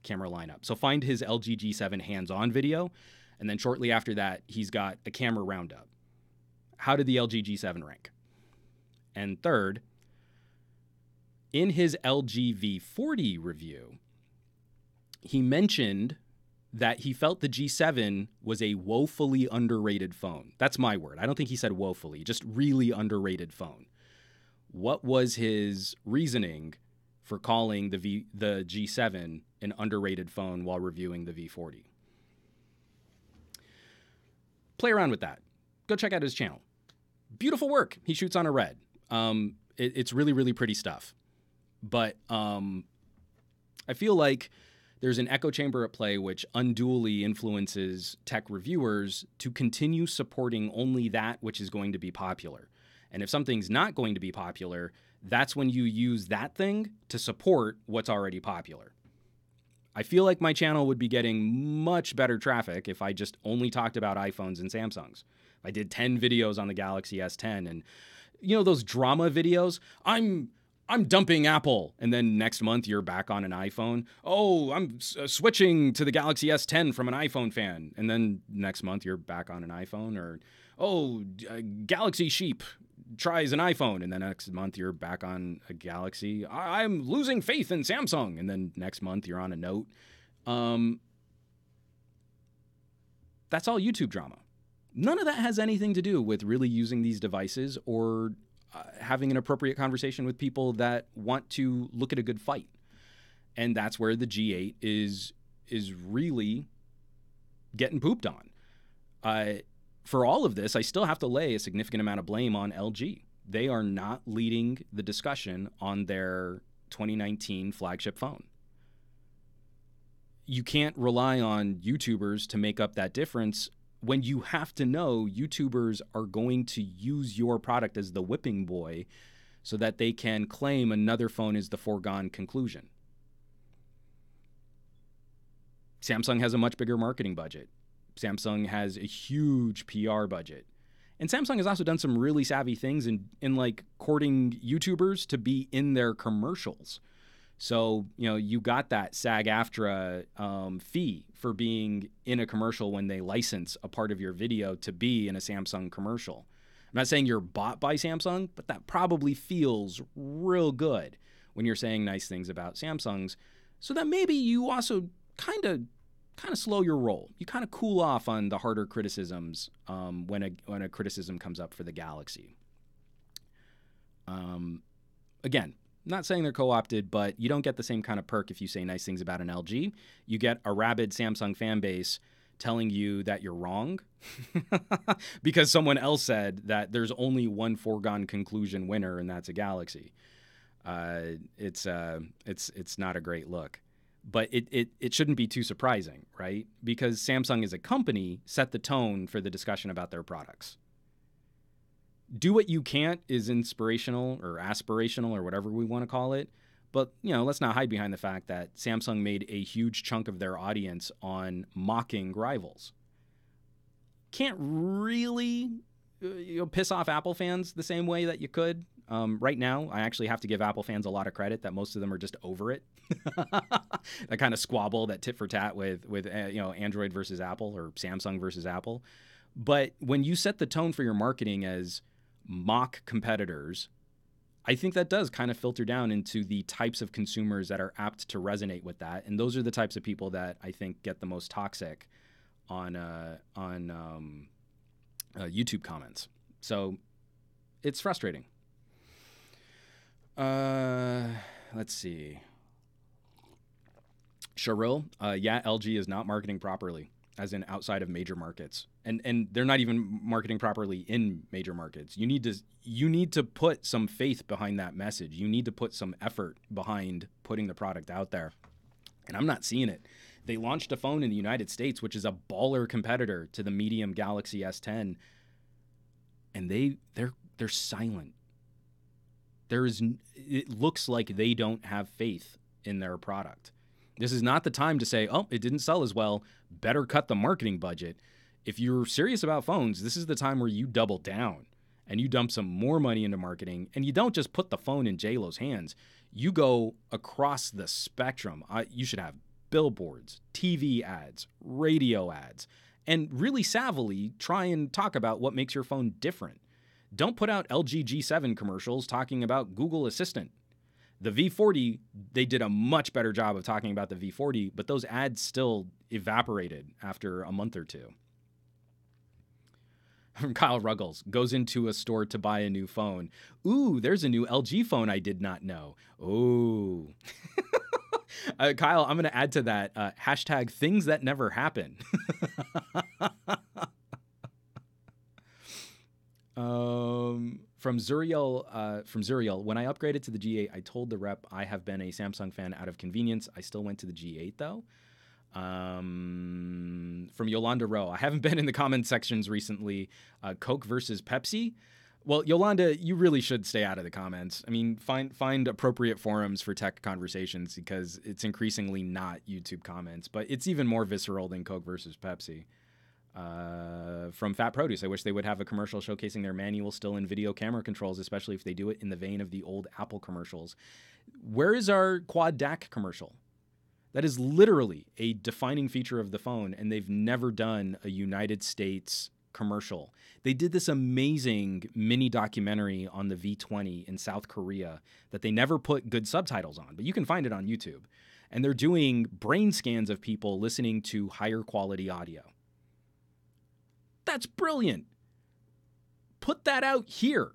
lineup? So find his LG G7 hands-on video, and then shortly after that, he's got a camera roundup. How did the LG G7 rank? And third, in his LG V40 review, he mentioned that he felt the G7 was a woefully underrated phone. That's my word. I don't think he said woefully, just really underrated phone. What was his reasoning for calling the G7 an underrated phone while reviewing the V40? Play around with that. Go check out his channel. Beautiful work. He shoots on a Red. It's really, really pretty stuff. But I feel like there's an echo chamber at play which unduly influences tech reviewers to continue supporting only that which is going to be popular. And if something's not going to be popular, that's when you use that thing to support what's already popular. I feel like my channel would be getting much better traffic if I just only talked about iPhones and Samsungs. If I did 10 videos on the Galaxy S10 and, you know, those drama videos, I'm dumping Apple. And then next month you're back on an iPhone. Oh, I'm switching to the Galaxy S10 from an iPhone fan. And then next month you're back on an iPhone. Or, oh, Galaxy Sheep tries an iPhone. And then next month you're back on a Galaxy. I'm losing faith in Samsung. And then next month you're on a Note. That's all YouTube drama. None of that has anything to do with really using these devices or having an appropriate conversation with people that want to look at a good fight. And that's where the G8 is really getting pooped on. For all of this, I still have to lay a significant amount of blame on LG. They are not leading the discussion on their 2019 flagship phone. You can't rely on YouTubers to make up that difference when you have to know YouTubers are going to use your product as the whipping boy so that they can claim another phone is the foregone conclusion. Samsung has a much bigger marketing budget. Samsung has a huge PR budget. And Samsung has also done some really savvy things in like courting YouTubers to be in their commercials. So, you got that SAG-AFTRA fee for being in a commercial when they license a part of your video to be in a Samsung commercial. I'm not saying you're bought by Samsung, but that probably feels real good when you're saying nice things about Samsungs, so that maybe you also kind of slow your roll. You kind of cool off on the harder criticisms when a criticism comes up for the Galaxy. Again, not saying they're co-opted, but you don't get the same kind of perk if you say nice things about an LG. You get a rabid Samsung fan base telling you that you're wrong because someone else said that there's only one foregone conclusion winner, and that's a Galaxy. It's not a great look. But it shouldn't be too surprising, right? Because Samsung as a company set the tone for the discussion about their products. Do what you can't is inspirational or aspirational or whatever we want to call it. But, let's not hide behind the fact that Samsung made a huge chunk of their audience on mocking rivals. Can't really piss off Apple fans the same way that you could. Right now, I actually have to give Apple fans a lot of credit that most of them are just over it. That kind of squabble, that tit for tat with Android versus Apple or Samsung versus Apple. But when you set the tone for your marketing as mock competitors, I think that does kind of filter down into the types of consumers that are apt to resonate with that. And those are the types of people that I think get the most toxic on YouTube comments. So it's frustrating. Let's see. Sharil, LG is not marketing properly, as in outside of major markets, and they're not even marketing properly in major markets. You need to put some faith behind that message. You need to put some effort behind putting the product out there, and I'm not seeing it. They launched a phone in the United States, which is a baller competitor to the medium Galaxy S10, and they're silent. It looks like they don't have faith in their product. This is not the time to say, oh, it didn't sell as well, better cut the marketing budget. If you're serious about phones, this is the time where you double down and you dump some more money into marketing, and you don't just put the phone in J-Lo's hands. You go across the spectrum. You should have billboards, TV ads, radio ads, and really savvily try and talk about what makes your phone different. Don't put out LG G7 commercials talking about Google Assistant. The V40, they did a much better job of talking about the V40, but those ads still evaporated after a month or two. Kyle Ruggles goes into a store to buy a new phone. Ooh, there's a new LG phone I did not know. Ooh. Kyle, I'm going to add to that hashtag things that never happen. From Zuriel, when I upgraded to the G8, I told the rep I have been a Samsung fan out of convenience. I still went to the G8 though. From Yolanda Rowe, I haven't been in the comment sections recently. Coke versus Pepsi. Well, Yolanda, you really should stay out of the comments. I mean, find appropriate forums for tech conversations, because it's increasingly not YouTube comments, but it's even more visceral than Coke versus Pepsi. From Fat Produce, I wish they would have a commercial showcasing their manual still in video camera controls, especially if they do it in the vein of the old Apple commercials. Where is our quad DAC commercial? That is literally a defining feature of the phone, and they've never done a United States commercial. They did this amazing mini documentary on the V20 in South Korea that they never put good subtitles on, but you can find it on YouTube. And they're doing brain scans of people listening to higher quality audio. That's brilliant. Put that out here.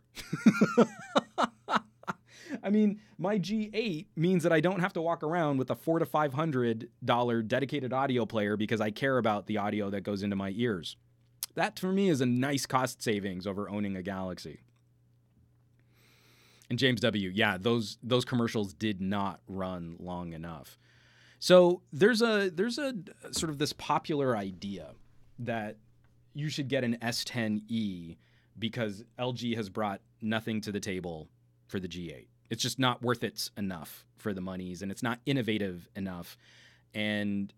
I mean, my G8 means that I don't have to walk around with a $400 to $500 dedicated audio player because I care about the audio that goes into my ears. That, for me, is a nice cost savings over owning a Galaxy. And James W., yeah, those commercials did not run long enough. So there's a sort of this popular idea that you should get an S10e because LG has brought nothing to the table for the G8. It's just not worth it enough for the monies, and it's not innovative enough. And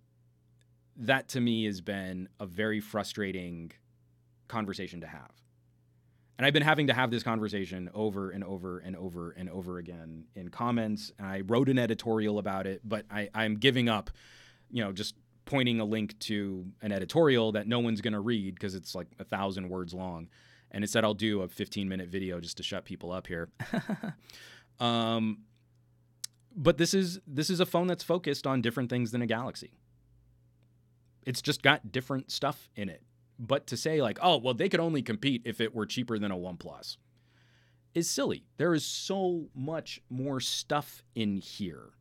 that, to me, has been a very frustrating conversation to have. And I've been having to have this conversation over and over and over and over again in comments. And I wrote an editorial about it, but I'm giving up, just pointing a link to an editorial that no one's going to read because it's like 1,000 words long. And instead I'll do a 15-minute video just to shut people up here. But this is a phone that's focused on different things than a Galaxy. It's just got different stuff in it. But to say like, oh, well, they could only compete if it were cheaper than a OnePlus is silly. There is so much more stuff in here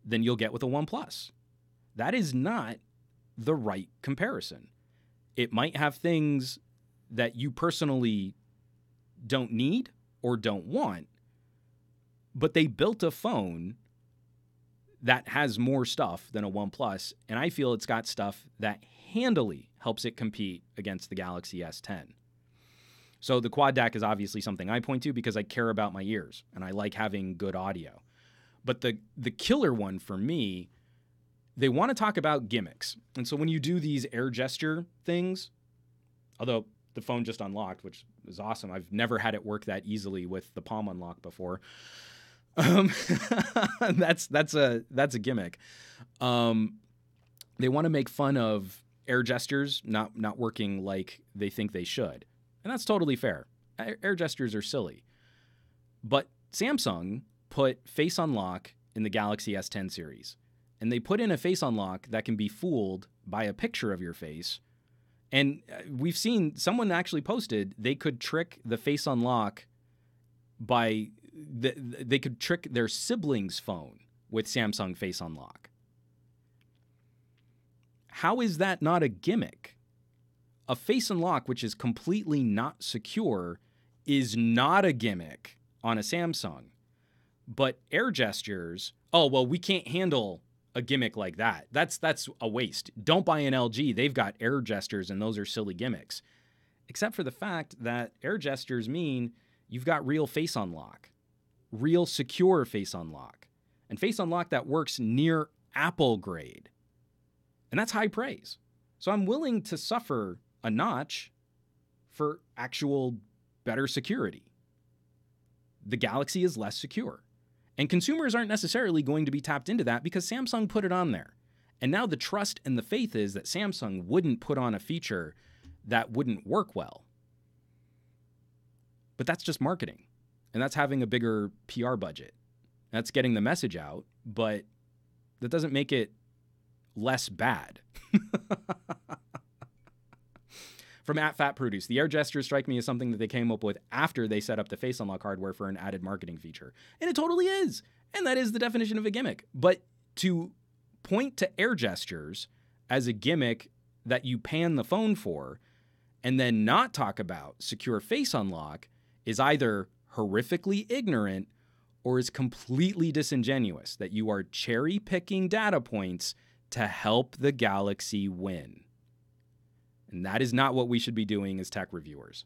than you'll get with a OnePlus. That is not the right comparison. It might have things that you personally don't need or don't want, but they built a phone that has more stuff than a OnePlus, and I feel it's got stuff that handily helps it compete against the Galaxy S10. So the quad DAC is obviously something I point to because I care about my ears and I like having good audio. But the killer one for me, they want to talk about gimmicks. And so when you do these air gesture things, although the phone just unlocked, which is awesome. I've never had it work that easily with the palm unlock before. That's a gimmick. They want to make fun of air gestures not working like they think they should. And that's totally fair. Air gestures are silly. But Samsung put Face Unlock in the Galaxy S10 series. And they put in a Face Unlock that can be fooled by a picture of your face. And we've seen someone actually posted they could trick the Face Unlock by they could trick their sibling's phone with Samsung Face Unlock. How is that not a gimmick? A Face Unlock, which is completely not secure, is not a gimmick on a Samsung. But air gestures, oh, well, we can't handle a gimmick like that. That's a waste. Don't buy an LG. They've got air gestures, and those are silly gimmicks. Except for the fact that air gestures mean you've got real Face Unlock, real secure Face Unlock, and Face Unlock that works near Apple grade. And that's high praise. So I'm willing to suffer a notch for actual better security. The Galaxy is less secure. And consumers aren't necessarily going to be tapped into that because Samsung put it on there. And now the trust and the faith is that Samsung wouldn't put on a feature that wouldn't work well. But that's just marketing. And that's having a bigger PR budget. That's getting the message out, but that doesn't make it less bad. From @FatProduce, the air gestures strike me as something that they came up with after they set up the Face Unlock hardware for an added marketing feature. And it totally is. And that is the definition of a gimmick. But to point to air gestures as a gimmick that you pan the phone for and then not talk about secure Face Unlock is either horrifically ignorant or is completely disingenuous, that you are cherry-picking data points to help the Galaxy win. And that is not what we should be doing as tech reviewers.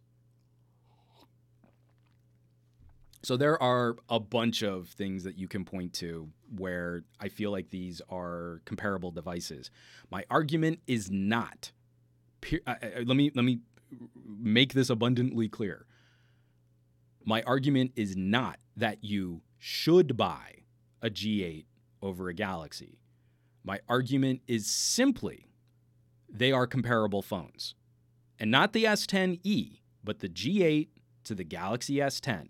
So there are a bunch of things that you can point to where I feel like these are comparable devices. My argument is not, let me make this abundantly clear. My argument is not that you should buy a G8 over a Galaxy. My argument is simply they are comparable phones. And not the S10e, but the G8 to the Galaxy S10.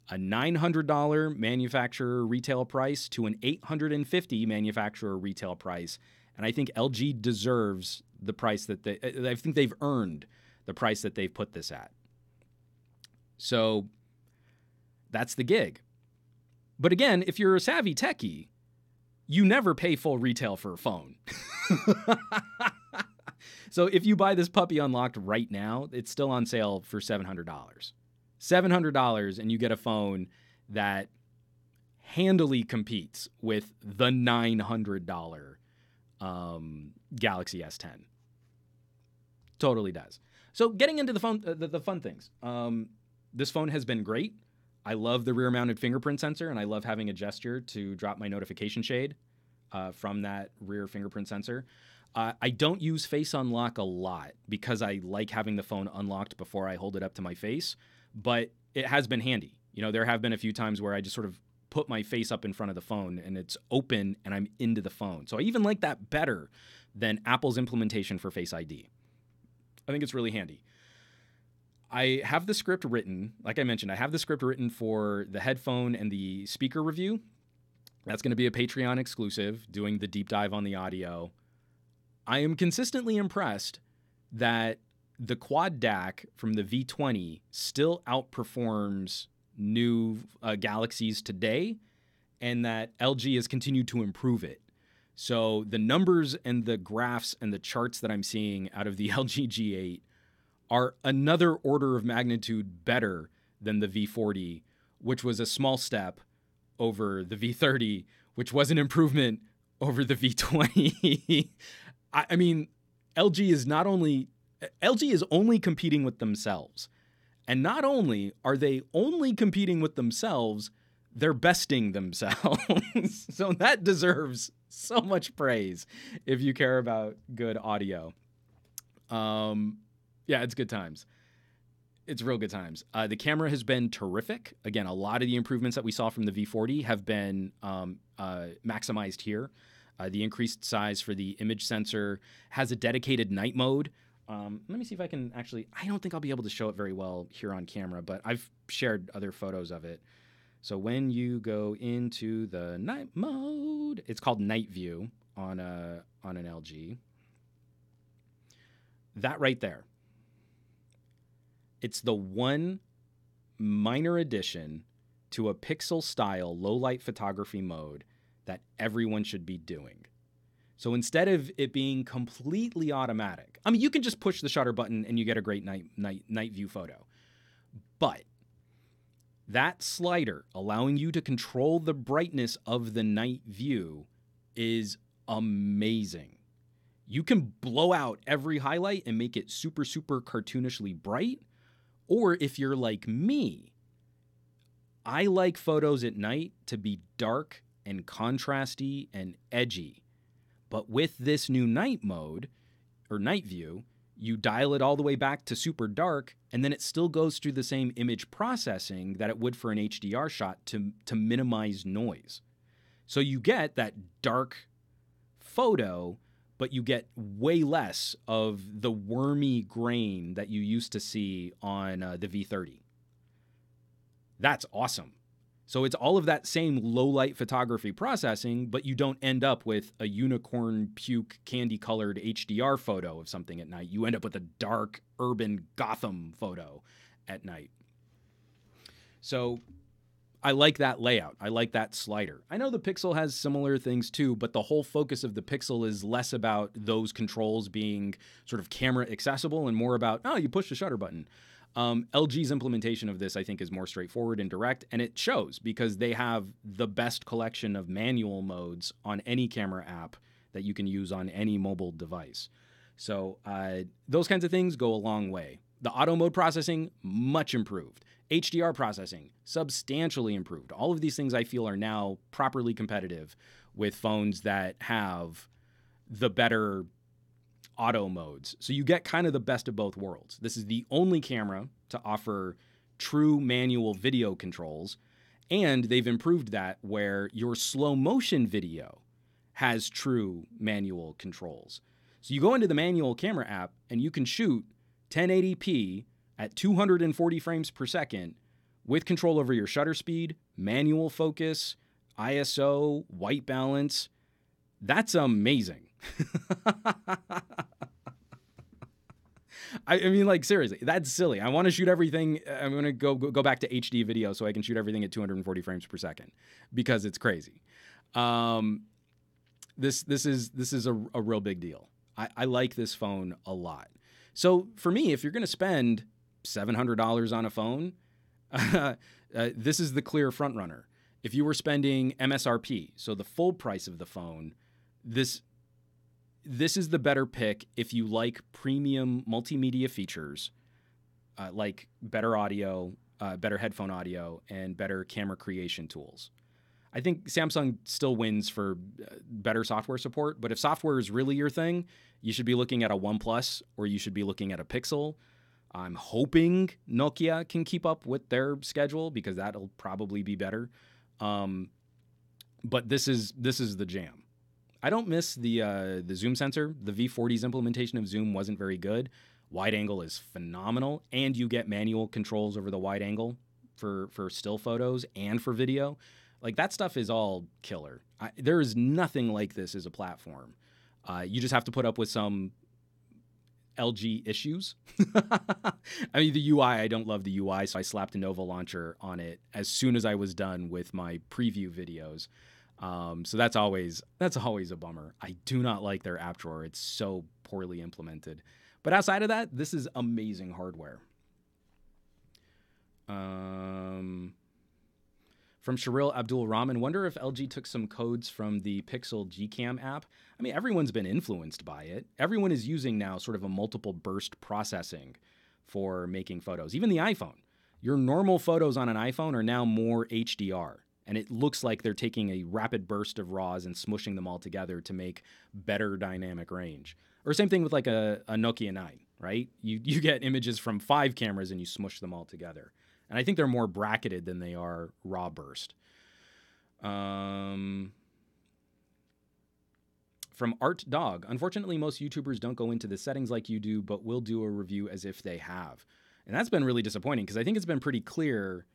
A $900 manufacturer retail price to an $850 manufacturer retail price. And I think LG deserves the price that I think they've earned the price that they've put this at. So that's the gig. But again, if you're a savvy techie, you never pay full retail for a phone. So if you buy this puppy unlocked right now, it's still on sale for $700. $700, and you get a phone that handily competes with the $900 Galaxy S10. Totally does. So getting into the phone, the fun things. This phone has been great. I love the rear-mounted fingerprint sensor, and I love having a gesture to drop my notification shade from that rear fingerprint sensor. I don't use Face Unlock a lot because I like having the phone unlocked before I hold it up to my face. but it has been handy. There have been a few times where I just sort of put my face up in front of the phone and it's open and I'm into the phone. So I even like that better than Apple's implementation for Face ID. I think it's really handy. I have the script written. Like I mentioned, I have the script written for the headphone and the speaker review. That's going to be a Patreon exclusive, doing the deep dive on the audio. I am consistently impressed that the quad DAC from the V20 still outperforms new Galaxies today, and that LG has continued to improve it. So the numbers and the graphs and the charts that I'm seeing out of the LG G8 are another order of magnitude better than the V40, which was a small step over the V30, which was an improvement over the V20. I mean, LG is only competing with themselves. And not only are they only competing with themselves, they're besting themselves. So that deserves so much praise if you care about good audio. Yeah, it's good times. It's real good times. The camera has been terrific. Again, a lot of the improvements that we saw from the V40 have been maximized here. The increased size for the image sensor has a dedicated night mode. Let me see if I can actually... I don't think I'll be able to show it very well here on camera, but I've shared other photos of it. So when you go into the night mode, it's called Night View on an LG. That right there. It's the one minor addition to a pixel-style low-light photography mode that everyone should be doing. So instead of it being completely automatic, I mean, you can just push the shutter button and you get a great night view photo. But that slider allowing you to control the brightness of the night view is amazing. You can blow out every highlight and make it super, super cartoonishly bright. Or if you're like me, I like photos at night to be dark and contrasty and edgy. But with this new night mode, or night view, you dial it all the way back to super dark, and then it still goes through the same image processing that it would for an HDR shot to minimize noise. So you get that dark photo, but you get way less of the wormy grain that you used to see on the V30. That's awesome. So it's all of that same low-light photography processing, but you don't end up with a unicorn puke candy-colored HDR photo of something at night. You end up with a dark urban Gotham photo at night. So I like that layout. I like that slider. I know the Pixel has similar things too, but the whole focus of the Pixel is less about those controls being sort of camera accessible and more about, oh, you push the shutter button. LG's implementation of this, I think, is more straightforward and direct, and it shows because they have the best collection of manual modes on any camera app that you can use on any mobile device. So those kinds of things go a long way. The auto mode processing, much improved. HDR processing, substantially improved. All of these things I feel are now properly competitive with phones that have the better auto modes. So you get kind of the best of both worlds. This is the only camera to offer true manual video controls, and they've improved that where your slow motion video has true manual controls. So you go into the manual camera app and you can shoot 1080p at 240 frames per second with control over your shutter speed, manual focus, ISO, white balance. That's amazing. I mean, like, seriously, that's silly. I want to shoot everything. I'm going to go back to HD video so I can shoot everything at 240 frames per second because it's crazy. This is a real big deal. I like this phone a lot. So for me, if you're going to spend $700 on a phone, this is the clear front runner. If you were spending MSRP, so the full price of the phone, this is the better pick if you like premium multimedia features, like better audio, better headphone audio, and better camera creation tools. I think Samsung still wins for better software support, but if software is really your thing, you should be looking at a OnePlus or you should be looking at a Pixel. I'm hoping Nokia can keep up with their schedule because that'll probably be better. But this is the jam. I don't miss the zoom sensor. The V40's implementation of zoom wasn't very good. Wide angle is phenomenal, and you get manual controls over the wide angle for still photos and for video. Like, that stuff is all killer. There is nothing like this as a platform. You just have to put up with some LG issues. I mean, the UI, I don't love the UI, so I slapped a Nova launcher on it as soon as I was done with my preview videos. So that's always a bummer. I do not like their app drawer. It's so poorly implemented. But outside of that, this is amazing hardware. From Sharil Abdul Rahman, wonder if LG took some codes from the Pixel Gcam app. I mean, everyone's been influenced by it. Everyone is using now sort of a multiple burst processing for making photos. Even the iPhone. Your normal photos on an iPhone are now more HDR. And it looks like they're taking a rapid burst of RAWs and smushing them all together to make better dynamic range. Or same thing with like a Nokia 9, right? You get images from 5 cameras and you smush them all together. And I think they're more bracketed than they are raw burst. From Art Dog, unfortunately, most YouTubers don't go into the settings like you do, but will do a review as if they have. And that's been really disappointing because I think it's been pretty clear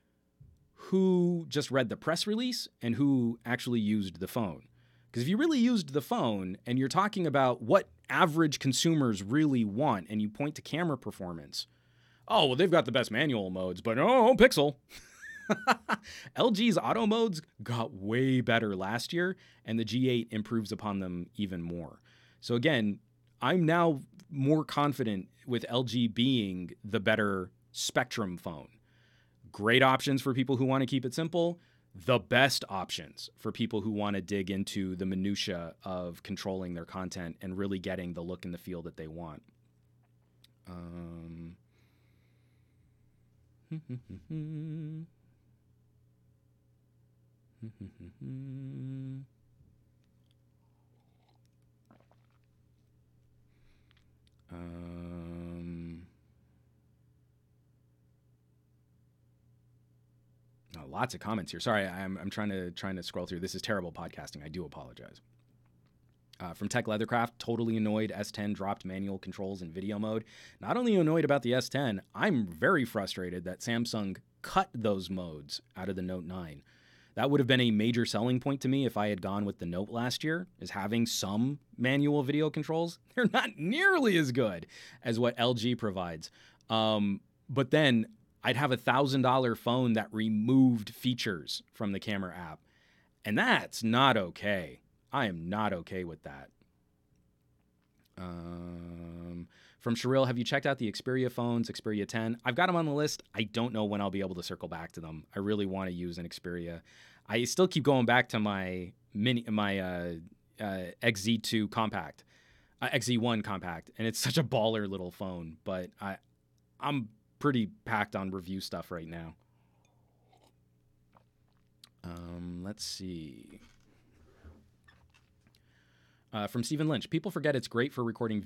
who just read the press release and who actually used the phone. Because if you really used the phone and you're talking about what average consumers really want and you point to camera performance, oh, well, they've got the best manual modes, but oh, Pixel. LG's auto modes got way better last year, and the G8 improves upon them even more. So again, I'm now more confident with LG being the better Spectrum phone. Great options for people who want to keep it simple. The best options for people who want to dig into the minutia of controlling their content and really getting the look and the feel that they want. Lots of comments here. Sorry, I'm trying to scroll through. This is terrible podcasting. I do apologize. From Tech Leathercraft, totally annoyed S10 dropped manual controls in video mode. Not only annoyed about the S10, I'm very frustrated that Samsung cut those modes out of the Note 9. That would have been a major selling point to me if I had gone with the Note last year, is having some manual video controls. They're not nearly as good as what LG provides. But then I'd have a $1,000 phone that removed features from the camera app. And that's not okay. I am not okay with that. From Sharil, have you checked out the Xperia phones, Xperia 10? I've got them on the list. I don't know when I'll be able to circle back to them. I really want to use an Xperia. I still keep going back to my XZ2 compact, XZ1 compact, and it's such a baller little phone. But I'm pretty packed on review stuff right now. Let's see. From Stephen Lynch, people forget it's great for recording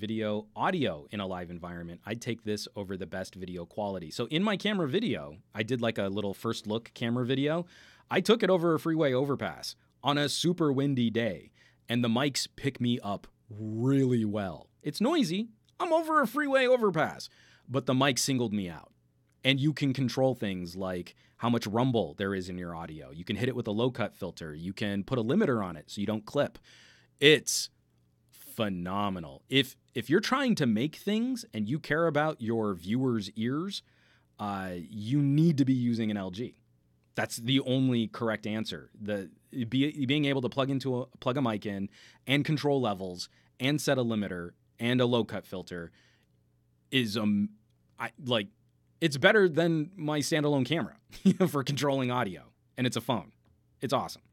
audio in a live environment. I'd take this over the best video quality. So in my camera video, I did like a little first look camera video. I took it over a freeway overpass on a super windy day, and the mics pick me up really well. It's noisy. I'm over a freeway overpass, but the mic singled me out. And you can control things like how much rumble there is in your audio. You can hit it with a low cut filter. You can put a limiter on it so you don't clip. It's phenomenal. If you're trying to make things and you care about your viewers' ears, you need to be using an LG. That's the only correct answer. Being able to plug a mic in and control levels and set a limiter and a low cut filter is it's better than my standalone camera for controlling audio, and it's a phone. It's awesome.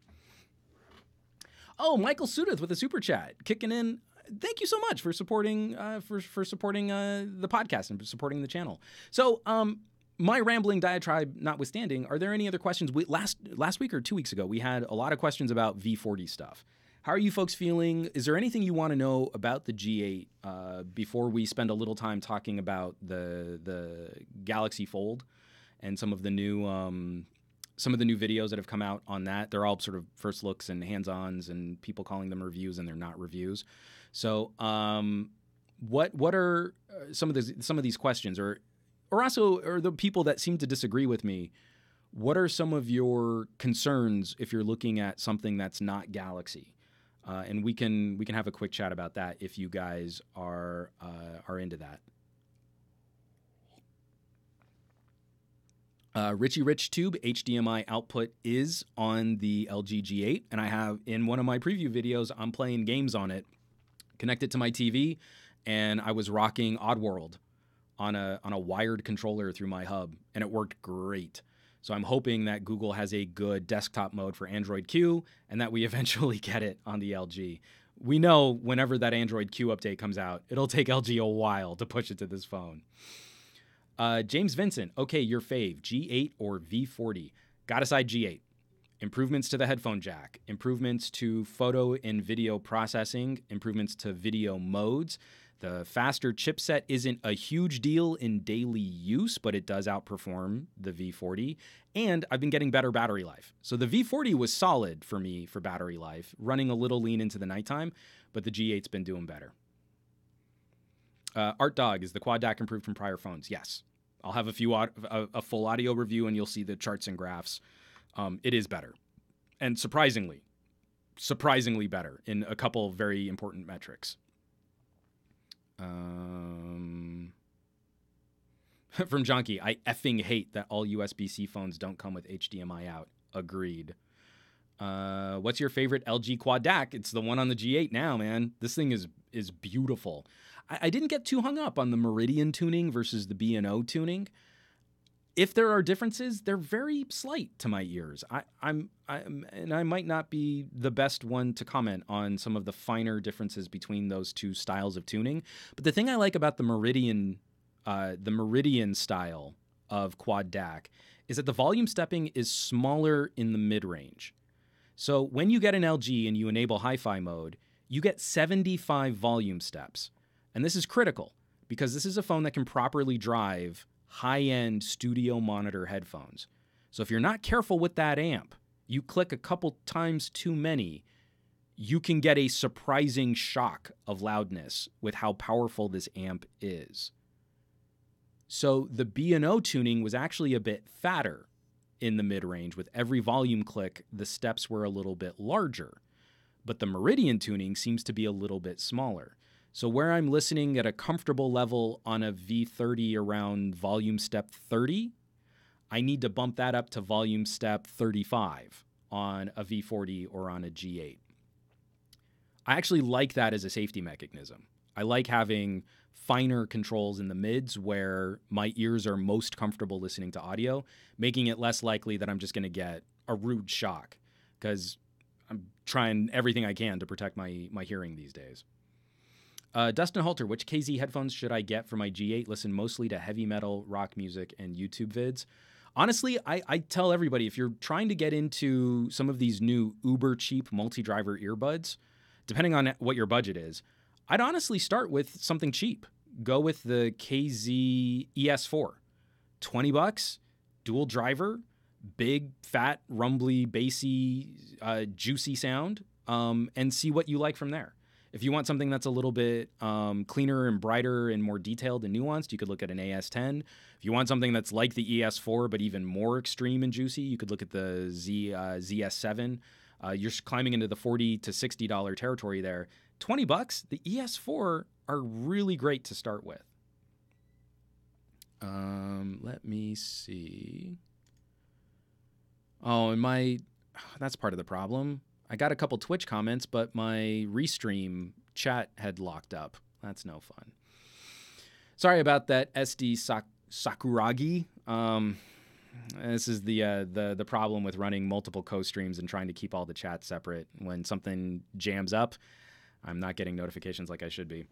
Oh, Michael Sudith with a super chat kicking in. Thank you so much for supporting for supporting the podcast and for supporting the channel. So, my rambling diatribe notwithstanding, are there any other questions? Last week or 2 weeks ago, we had a lot of questions about V40 stuff. How are you folks feeling? Is there anything you want to know about the G8 before we spend a little time talking about the Galaxy Fold and some of the new videos that have come out on that? They're all sort of first looks and hands-ons, and people calling them reviews, and they're not reviews. So, what are some of these questions, or also, or the people that seem to disagree with me? What are some of your concerns if you're looking at something that's not Galaxy? And we can have a quick chat about that if you guys are into that. Richie Rich Tube HDMI output is on the LG G8, and I have in one of my preview videos, I'm playing games on it, connected to my TV, and I was rocking Oddworld on a wired controller through my hub, and it worked great. So I'm hoping that Google has a good desktop mode for Android Q and that we eventually get it on the LG. We know whenever that Android Q update comes out, it'll take LG a while to push it to this phone. James Vincent, okay, your fave, G8 or V40? Gotta side G8. Improvements to the headphone jack, improvements to photo and video processing, improvements to video modes. The faster chipset isn't a huge deal in daily use, but it does outperform the V40. And I've been getting better battery life. So the V40 was solid for me for battery life, running a little lean into the nighttime, but the G8's been doing better. Art Dog, is the quad DAC improved from prior phones? Yes. I'll have a full audio review, and you'll see the charts and graphs. It is better. And surprisingly better in a couple very important metrics. From Jonky, I effing hate that all USB-C phones don't come with HDMI out. Agreed. What's your favorite LG quad DAC? It's the one on the G8 now, man. This thing is beautiful. I didn't get too hung up on the Meridian tuning versus the B&O tuning. If there are differences, they're very slight to my ears. And I might not be the best one to comment on some of the finer differences between those two styles of tuning. But the thing I like about the Meridian style of quad DAC is that the volume stepping is smaller in the mid-range. So when you get an LG and you enable hi-fi mode, you get 75 volume steps. And this is critical because this is a phone that can properly drive high-end studio monitor headphones. So if you're not careful with that amp, you click a couple times too many, you can get a surprising shock of loudness with how powerful this amp is. So the B&O tuning was actually a bit fatter in the mid-range. With every volume click, the steps were a little bit larger. But the Meridian tuning seems to be a little bit smaller. So where I'm listening at a comfortable level on a V30 around volume step 30, I need to bump that up to volume step 35 on a V40 or on a G8. I actually like that as a safety mechanism. I like having finer controls in the mids where my ears are most comfortable listening to audio, making it less likely that I'm just going to get a rude shock because I'm trying everything I can to protect my hearing these days. Dustin Halter, which KZ headphones should I get for my G8? Listen mostly to heavy metal, rock music, and YouTube vids. Honestly, I tell everybody, if you're trying to get into some of these new uber cheap multi-driver earbuds, depending on what your budget is, I'd honestly start with something cheap. Go with the KZ ES4. $20, dual driver, big, fat, rumbly, bassy, juicy sound, and see what you like from there. If you want something that's a little bit cleaner and brighter and more detailed and nuanced, you could look at an AS10. If you want something that's like the ES4 but even more extreme and juicy, you could look at the ZS7. You're climbing into the $40 to $60 territory there. $20, the ES4 are really great to start with. Let me see. Oh, and that's part of the problem. I got a couple Twitch comments, but my Restream chat had locked up. That's no fun. Sorry about that, SD Sakuragi. This is the problem with running multiple co-streams and trying to keep all the chats separate. When something jams up, I'm not getting notifications like I should be.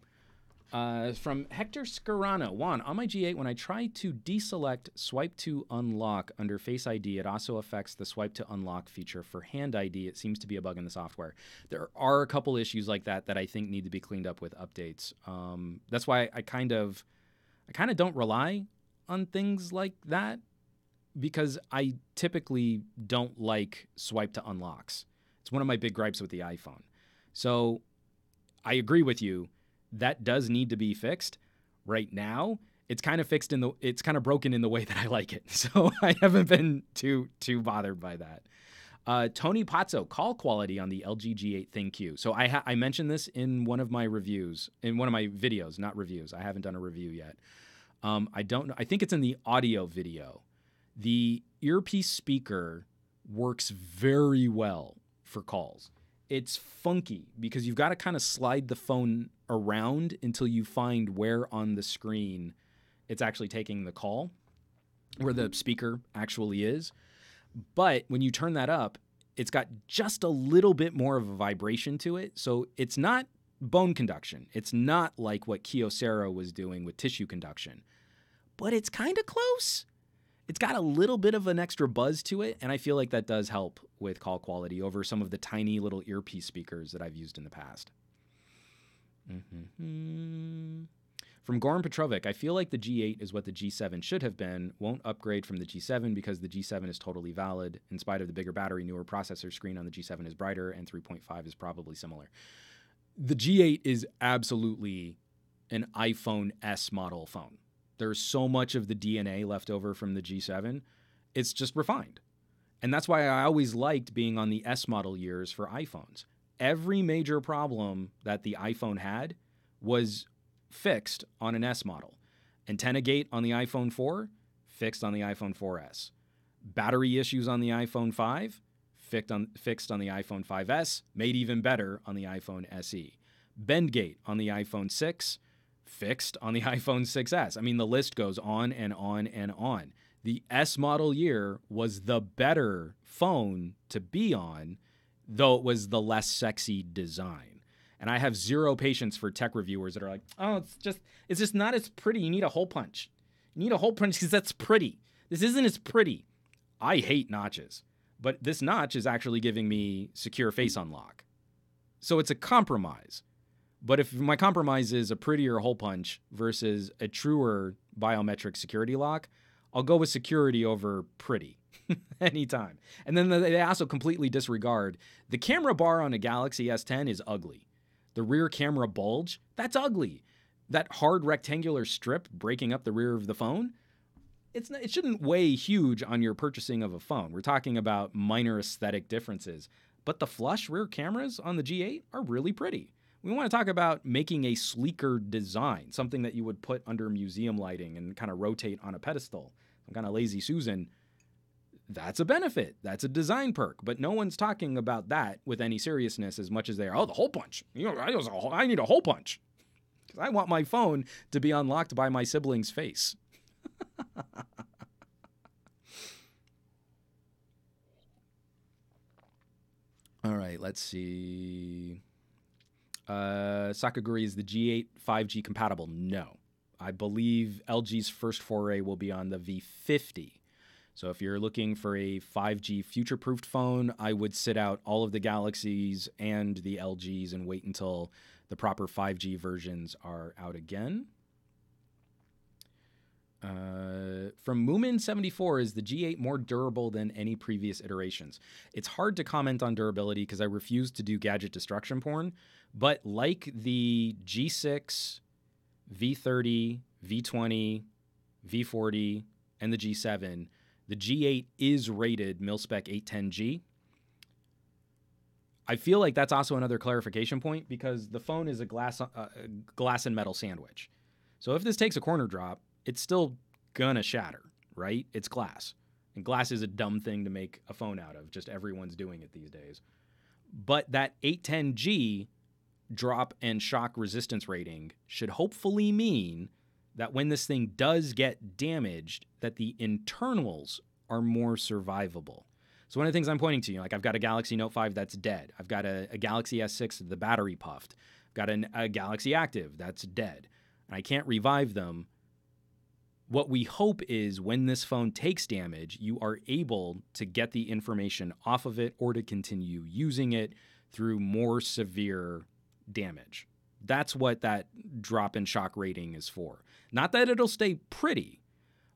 From Hector Scarano. Juan, on my G8, when I try to deselect swipe to unlock under Face ID, it also affects the swipe to unlock feature for Hand ID. It seems to be a bug in the software. There are a couple issues like that I think need to be cleaned up with updates. That's why I kind of don't rely on things like that, because I typically don't like swipe to unlocks. It's one of my big gripes with the iPhone. So I agree with you. That does need to be fixed. Right now, it's kind of it's kind of broken in the way that I like it. So I haven't been too bothered by that. Tony Pazzo, call quality on the LG G8 ThinQ. So I mentioned this in one of my reviews, in one of my videos, not reviews. I haven't done a review yet. I don't know. I think it's in the audio video. The earpiece speaker works very well for calls. It's funky because you've got to kind of slide the phone around until you find where on the screen it's actually taking the call, where the speaker actually is. But when you turn that up, it's got just a little bit more of a vibration to it. So it's not bone conduction. It's not like what Kyocera was doing with tissue conduction, but it's kind of close. It's got a little bit of an extra buzz to it, and I feel like that does help with call quality over some of the tiny little earpiece speakers that I've used in the past. From Goran Petrovic, I feel like the G8 is what the G7 should have been. Won't upgrade from the G7 because the G7 is totally valid. In spite of the bigger battery, newer processor, screen on the G7 is brighter, and 3.5 is probably similar. The G8 is absolutely an iPhone S model phone. There's so much of the DNA left over from the G7. It's just refined. And that's why I always liked being on the S model years for iPhones. Every major problem that the iPhone had was fixed on an S model. Antenna gate on the iPhone 4, fixed on the iPhone 4S. Battery issues on the iPhone 5, fixed on the iPhone 5S, made even better on the iPhone SE. Bend gate on the iPhone 6, fixed on the iPhone 6S. I mean, the list goes on and on and on. The S model year was the better phone to be on, though it was the less sexy design. And I have zero patience for tech reviewers that are like, oh, it's just not as pretty. You need a hole punch. You need a hole punch because that's pretty. This isn't as pretty. I hate notches, but this notch is actually giving me secure face unlock. So it's a compromise. But if my compromise is a prettier hole punch versus a truer biometric security lock, I'll go with security over pretty anytime. And then they also completely disregard the camera bar on a Galaxy S10 is ugly. The rear camera bulge, that's ugly. That hard rectangular strip breaking up the rear of the phone, it shouldn't weigh huge on your purchasing of a phone. We're talking about minor aesthetic differences. But the flush rear cameras on the G8 are really pretty. We want to talk about making a sleeker design, something that you would put under museum lighting and kind of rotate on a pedestal. Some kind of lazy Susan. That's a benefit. That's a design perk. But no one's talking about that with any seriousness as much as they are, oh, the hole punch. I need a hole punch. Because I want my phone to be unlocked by my sibling's face. All right, let's see. Sakaguri, is the G8 5G compatible? No. I believe LG's first foray will be on the V50. So if you're looking for a 5G future-proofed phone, I would sit out all of the Galaxies and the LGs and wait until the proper 5G versions are out again. From Moomin74, is the G8 more durable than any previous iterations? It's hard to comment on durability because I refuse to do gadget destruction porn, but like the G6, V30, V20, V40, and the G7, the G8 is rated mil-spec 810G. I feel like that's also another clarification point because the phone is a glass and metal sandwich. So if this takes a corner drop, it's still gonna shatter, right? It's glass. And glass is a dumb thing to make a phone out of. Just everyone's doing it these days. But that 810G drop and shock resistance rating should hopefully mean that when this thing does get damaged, that the internals are more survivable. So one of the things I'm pointing to, like I've got a Galaxy Note 5 that's dead. I've got a Galaxy S6, the battery puffed. Got a Galaxy Active, that's dead. And I can't revive them. What we hope is when this phone takes damage, you are able to get the information off of it or to continue using it through more severe damage. That's what that drop in shock rating is for. Not that it'll stay pretty,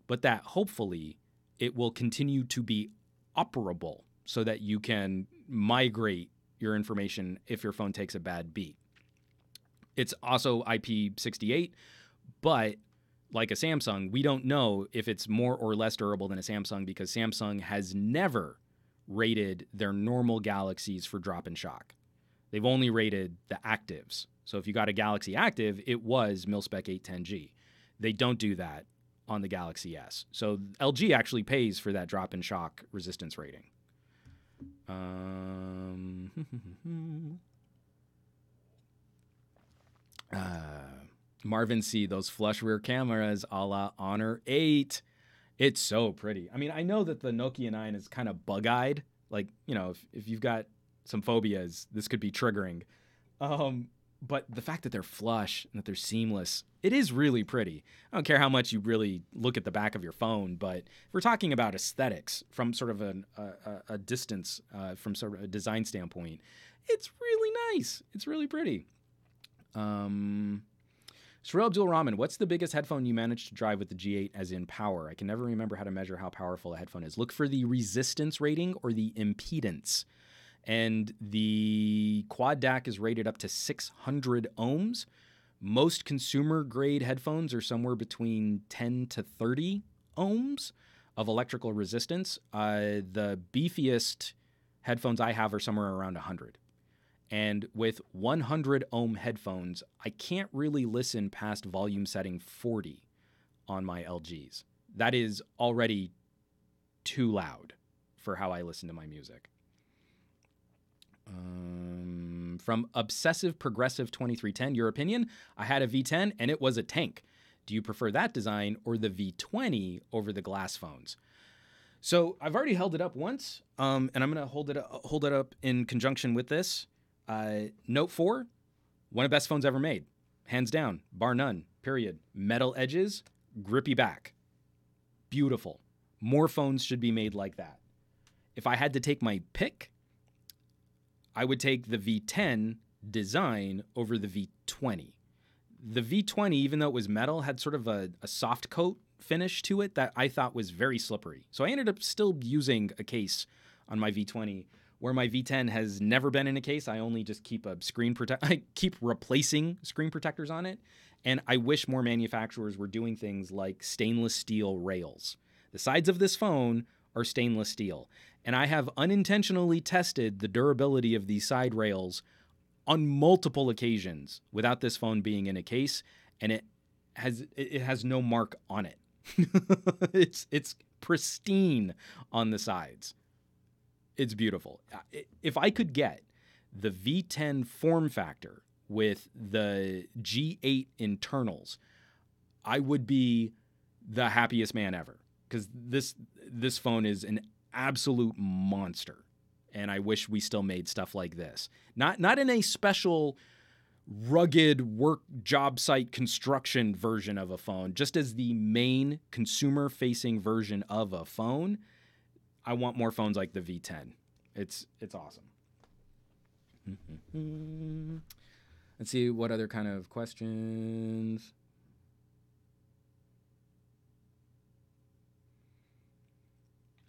but that hopefully it will continue to be operable so that you can migrate your information if your phone takes a bad beat. It's also IP68, but like a Samsung, we don't know if it's more or less durable than a Samsung because Samsung has never rated their normal Galaxies for drop and shock. They've only rated the actives. So if you got a Galaxy Active, it was mil-spec 810G. They don't do that on the Galaxy S. So LG actually pays for that drop and shock resistance rating. Marvin C., those flush rear cameras a la Honor 8. It's so pretty. I mean, I know that the Nokia 9 is kind of bug-eyed. Like, you know, if you've got some phobias, this could be triggering. But the fact that they're flush and that they're seamless, it is really pretty. I don't care how much you really look at the back of your phone, but if we're talking about aesthetics from sort of a distance, from sort of a design standpoint, it's really nice. It's really pretty. Sherelle Abdul Rahman, what's the biggest headphone you managed to drive with the G8 as in power? I can never remember how to measure how powerful a headphone is. Look for the resistance rating or the impedance. And the quad DAC is rated up to 600 ohms. Most consumer grade headphones are somewhere between 10 to 30 ohms of electrical resistance. The beefiest headphones I have are somewhere around 100. And with 100 ohm headphones, I can't really listen past volume setting 40 on my LGs. That is already too loud for how I listen to my music. From Obsessive Progressive 2310, your opinion? I had a V10 and it was a tank. Do you prefer that design or the V20 over the glass phones? So I've already held it up once, and I'm going to hold it up in conjunction with this. Note 4, one of the best phones ever made. Hands down, bar none, period. Metal edges, grippy back. Beautiful. More phones should be made like that. If I had to take my pick, I would take the V10 design over the V20. The V20, even though it was metal, had sort of a soft coat finish to it that I thought was very slippery. So I ended up still using a case on my V20, where my V10 has never been in a case. I only just keep I keep replacing screen protectors on it. And I wish more manufacturers were doing things like stainless steel rails. The sides of this phone are stainless steel. And I have unintentionally tested the durability of these side rails on multiple occasions without this phone being in a case, and it has no mark on it. It's pristine on the sides. It's beautiful. If I could get the V10 form factor with the G8 internals, I would be the happiest man ever, because this phone is an absolute monster, and I wish we still made stuff like this. Not in a special rugged work job site construction version of a phone, just as the main consumer facing version of a phone. I want more phones like the V10. It's awesome. Let's see what other kind of questions.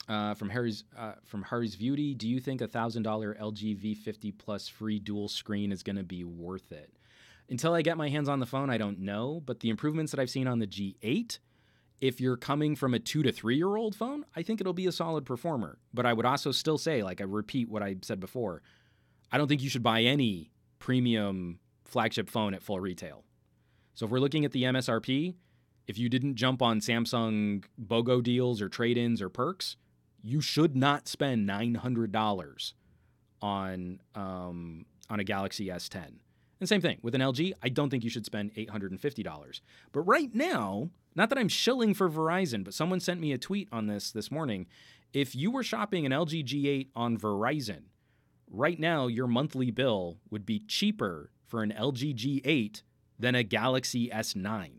From Harry's Beauty, do you think $1,000 LG V50 Plus free dual screen is going to be worth it? Until I get my hands on the phone, I don't know. But the improvements that I've seen on the G8, if you're coming from a 2 to 3 year old phone, I think it'll be a solid performer. But I would also still say, like I repeat what I said before, I don't think you should buy any premium flagship phone at full retail. So if we're looking at the MSRP, if you didn't jump on Samsung BOGO deals or trade-ins or perks, you should not spend $900 on a Galaxy S10. And same thing with an LG. I don't think you should spend $850. But right now, not that I'm shilling for Verizon, but someone sent me a tweet on this morning. If you were shopping an LG G8 on Verizon, right now your monthly bill would be cheaper for an LG G8 than a Galaxy S9.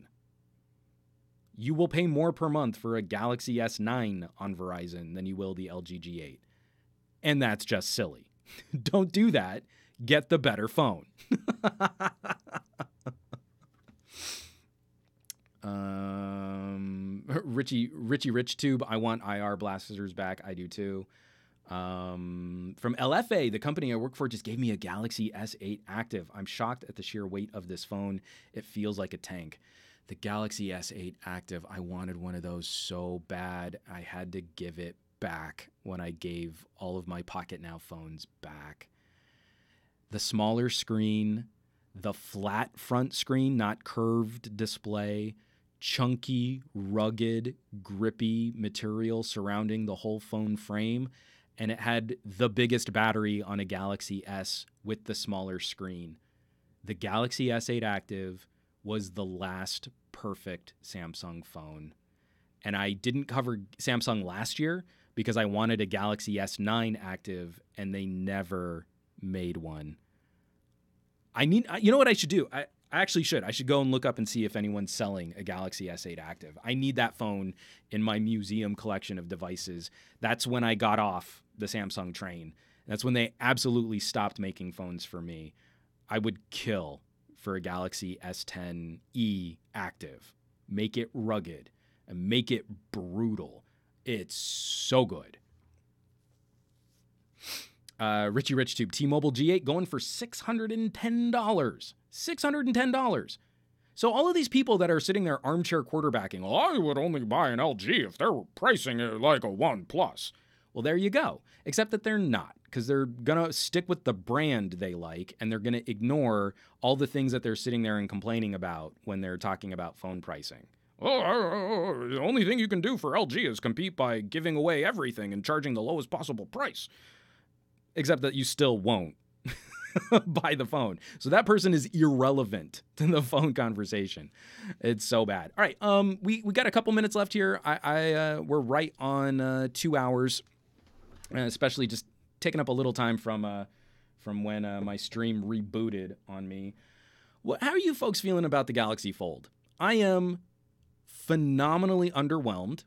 You will pay more per month for a Galaxy S9 on Verizon than you will the LG G8. And that's just silly. Don't do that. Get the better phone. Richie RichTube, I want IR blasters back. I do too. From LFA, the company I work for just gave me a Galaxy S8 Active. I'm shocked at the sheer weight of this phone. It feels like a tank. The Galaxy S8 Active, I wanted one of those so bad. I had to give it back when I gave all of my Pocket Now phones back. The smaller screen, the flat front screen, not curved display, chunky, rugged, grippy material surrounding the whole phone frame, and it had the biggest battery on a Galaxy S with the smaller screen. The Galaxy S8 Active was the last perfect Samsung phone. And I didn't cover Samsung last year because I wanted a Galaxy S9 Active, and they never made one. You know what I should do? I actually should. I should go and look up and see if anyone's selling a Galaxy S8 Active. I need that phone in my museum collection of devices. That's when I got off the Samsung train. That's when they absolutely stopped making phones for me. I would kill for a Galaxy S10e Active. Make it rugged and make it brutal. It's so good. Richie RichTube, T-Mobile G8 going for $610. $610. So all of these people that are sitting there armchair quarterbacking, oh, I would only buy an LG if they're pricing it like a OnePlus. Well, there you go. Except that they're not, because they're going to stick with the brand they like, and they're going to ignore all the things that they're sitting there and complaining about when they're talking about phone pricing. Oh, the only thing you can do for LG is compete by giving away everything and charging the lowest possible price. Except that you still won't buy the phone. So that person is irrelevant to the phone conversation. It's so bad. All right, we got a couple minutes left here. We're right on 2 hours, especially just taking up a little time from when my stream rebooted on me. How are you folks feeling about the Galaxy Fold? I am phenomenally underwhelmed.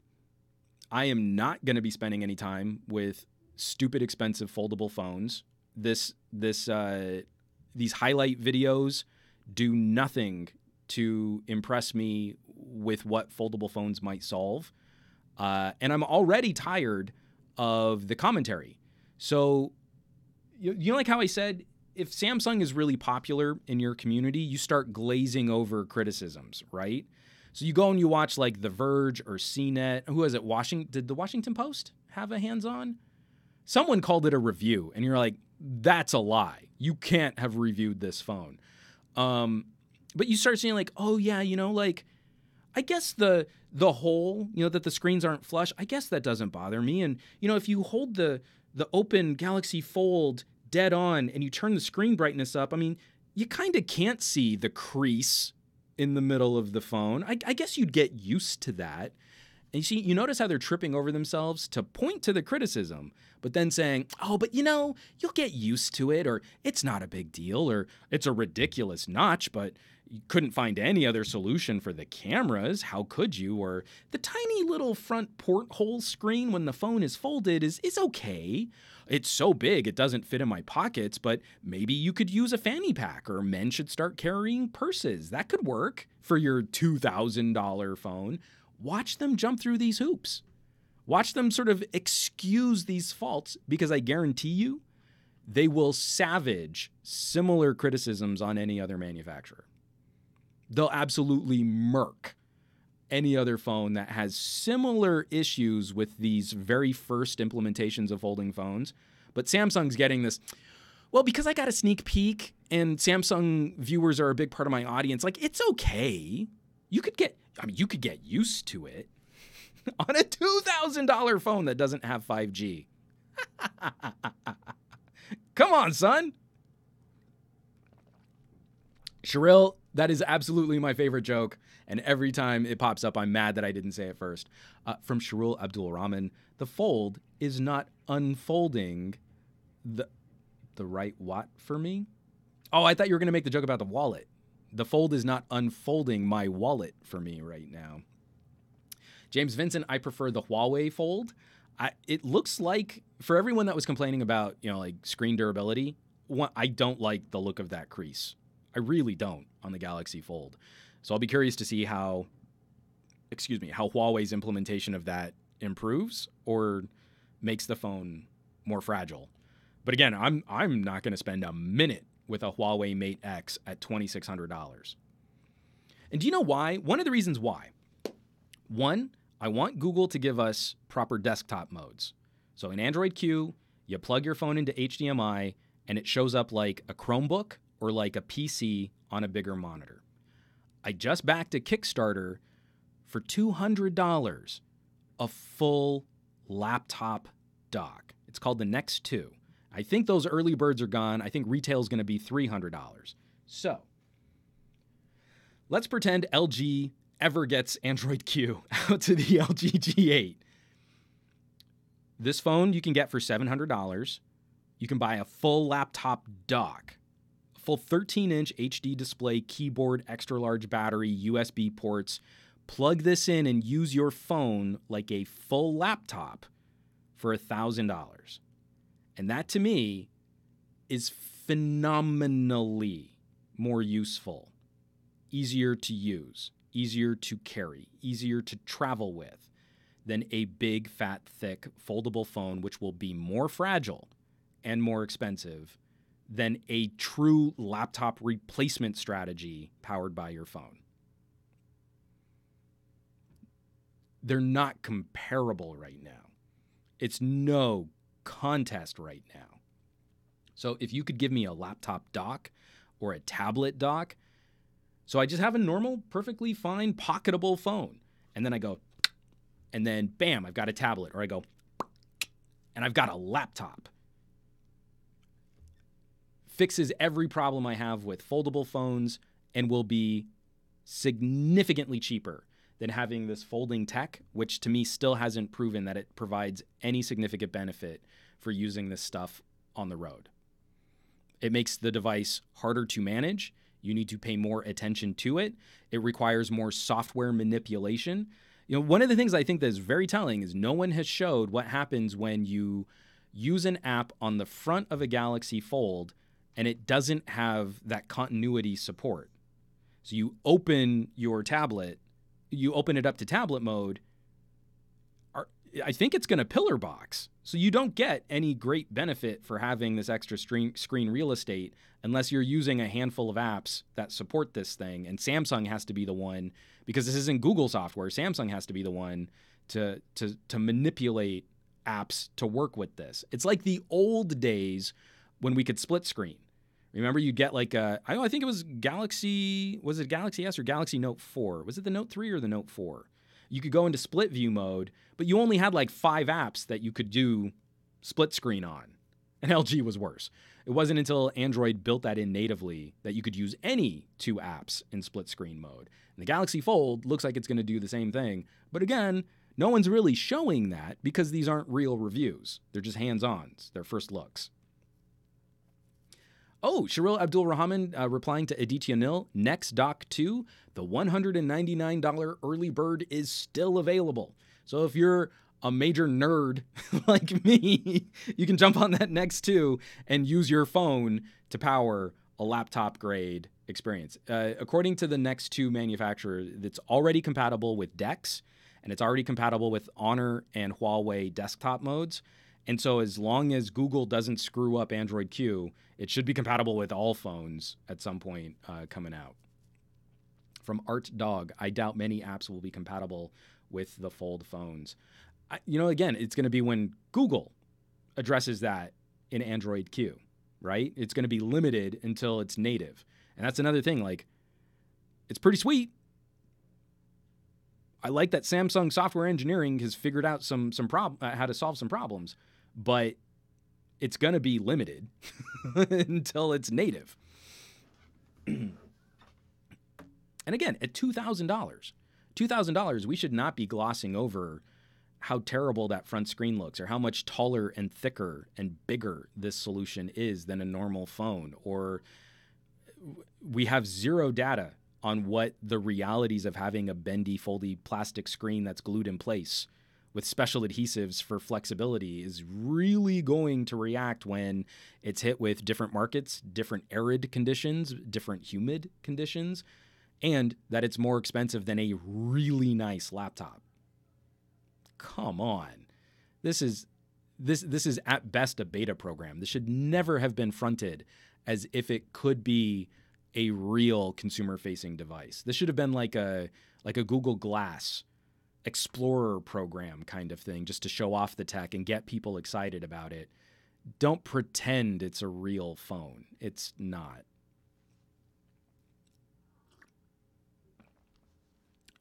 I am not going to be spending any time with stupid expensive foldable phones. These highlight videos do nothing to impress me with what foldable phones might solve. And I'm already tired of the commentary. So you know, like how I said, if Samsung is really popular in your community, you start glazing over criticisms, right? So you go and you watch like The Verge or CNET. Who is it? Did the Washington Post have a hands-on? Someone called it a review, and you're like, that's a lie. You can't have reviewed this phone. But you start seeing like, oh yeah, you know, like, I guess the whole, you know, that the screens aren't flush, I guess that doesn't bother me. And, you know, if you hold the open Galaxy Fold dead on and you turn the screen brightness up, I mean, you kind of can't see the crease in the middle of the phone. I guess you'd get used to that. And you notice how they're tripping over themselves to point to the criticism, but then saying, oh, but you know, you'll get used to it, or it's not a big deal, or it's a ridiculous notch, but you couldn't find any other solution for the cameras. How could you? Or the tiny little front porthole screen when the phone is folded is okay. It's so big it doesn't fit in my pockets, but maybe you could use a fanny pack, or men should start carrying purses. That could work for your $2,000 phone. Watch them jump through these hoops. Watch them sort of excuse these faults, because I guarantee you they will savage similar criticisms on any other manufacturer. They'll absolutely murk any other phone that has similar issues with these very first implementations of folding phones. But Samsung's getting this, well, because I got a sneak peek and Samsung viewers are a big part of my audience, like, it's okay. You could get used to it on a $2,000 phone that doesn't have 5G. Come on, son. Sherrill, that is absolutely my favorite joke. And every time it pops up, I'm mad that I didn't say it first. From Sherul Abdul Rahman, the fold is not unfolding the right watt for me. Oh, I thought you were going to make the joke about the wallet. The Fold is not unfolding my wallet for me right now. James Vincent, I prefer the Huawei Fold. It looks like, for everyone that was complaining about, like screen durability, I don't like the look of that crease. I really don't on the Galaxy Fold. So I'll be curious to see how Huawei's implementation of that improves or makes the phone more fragile. But again, I'm not going to spend a minute with a Huawei Mate X at $2,600. And do you know why? One of the reasons why. One, I want Google to give us proper desktop modes. So in Android Q, you plug your phone into HDMI and it shows up like a Chromebook or like a PC on a bigger monitor. I just backed a Kickstarter for $200, a full laptop dock. It's called the Nexus 2. I think those early birds are gone. I think retail is going to be $300. So let's pretend LG ever gets Android Q out to the LG G8. This phone you can get for $700. You can buy a full laptop dock, a full 13-inch HD display, keyboard, extra large battery, USB ports. Plug this in and use your phone like a full laptop for $1,000. And that, to me, is phenomenally more useful, easier to use, easier to carry, easier to travel with than a big, fat, thick, foldable phone, which will be more fragile and more expensive than a true laptop replacement strategy powered by your phone. They're not comparable right now. It's no contest right now. So if you could give me a laptop dock or a tablet dock, so I just have a normal, perfectly fine, pocketable phone. And then I go, and then bam, I've got a tablet. Or I go, and I've got a laptop. Fixes every problem I have with foldable phones and will be significantly cheaper than having this folding tech, which to me still hasn't proven that it provides any significant benefit for using this stuff on the road. It makes the device harder to manage. You need to pay more attention to it. It requires more software manipulation. One of the things I think that is very telling is no one has showed what happens when you use an app on the front of a Galaxy Fold and it doesn't have that continuity support. So you open your tablet, you open it up to tablet mode, I think it's going to pillar box. So you don't get any great benefit for having this extra screen real estate unless you're using a handful of apps that support this thing. And Samsung has to be the one, because this isn't Google software, Samsung has to be the one to manipulate apps to work with this. It's like the old days when we could split screen. Remember, you get like I think it was Galaxy, was it Galaxy S or Galaxy Note 4? Was it the Note 3 or the Note 4? You could go into split view mode, but you only had like 5 apps that you could do split screen on. And LG was worse. It wasn't until Android built that in natively that you could use any 2 apps in split screen mode. And the Galaxy Fold looks like it's going to do the same thing. But again, no one's really showing that because these aren't real reviews. They're just hands-ons. They're first looks. Oh, Sharil Abdul Rahman replying to Aditya Nil, Next Dock 2, the $199 early bird is still available. So if you're a major nerd like me, you can jump on that Next 2 and use your phone to power a laptop grade experience. According to the Next 2 manufacturer, it's already compatible with DeX, and it's already compatible with Honor and Huawei desktop modes. And so as long as Google doesn't screw up Android Q, it should be compatible with all phones at some point coming out. From Art Dog, I doubt many apps will be compatible with the Fold phones. Again, it's going to be when Google addresses that in Android Q, right? It's going to be limited until it's native. And that's another thing, like, it's pretty sweet. I like that Samsung software engineering has figured out how to solve some problems, but it's going to be limited until it's native. And again, at $2,000, we should not be glossing over how terrible that front screen looks or how much taller and thicker and bigger this solution is than a normal phone, or we have zero data on what the realities of having a bendy, foldy plastic screen that's glued in place with special adhesives for flexibility is really going to react when it's hit with different markets, different arid conditions, different humid conditions, and that it's more expensive than a really nice laptop. Come on. This is at best a beta program. This should never have been fronted as if it could be a real consumer-facing device. This should have been like a Google Glass Explorer program kind of thing, just to show off the tech and get people excited about it. Don't pretend it's a real phone. It's not.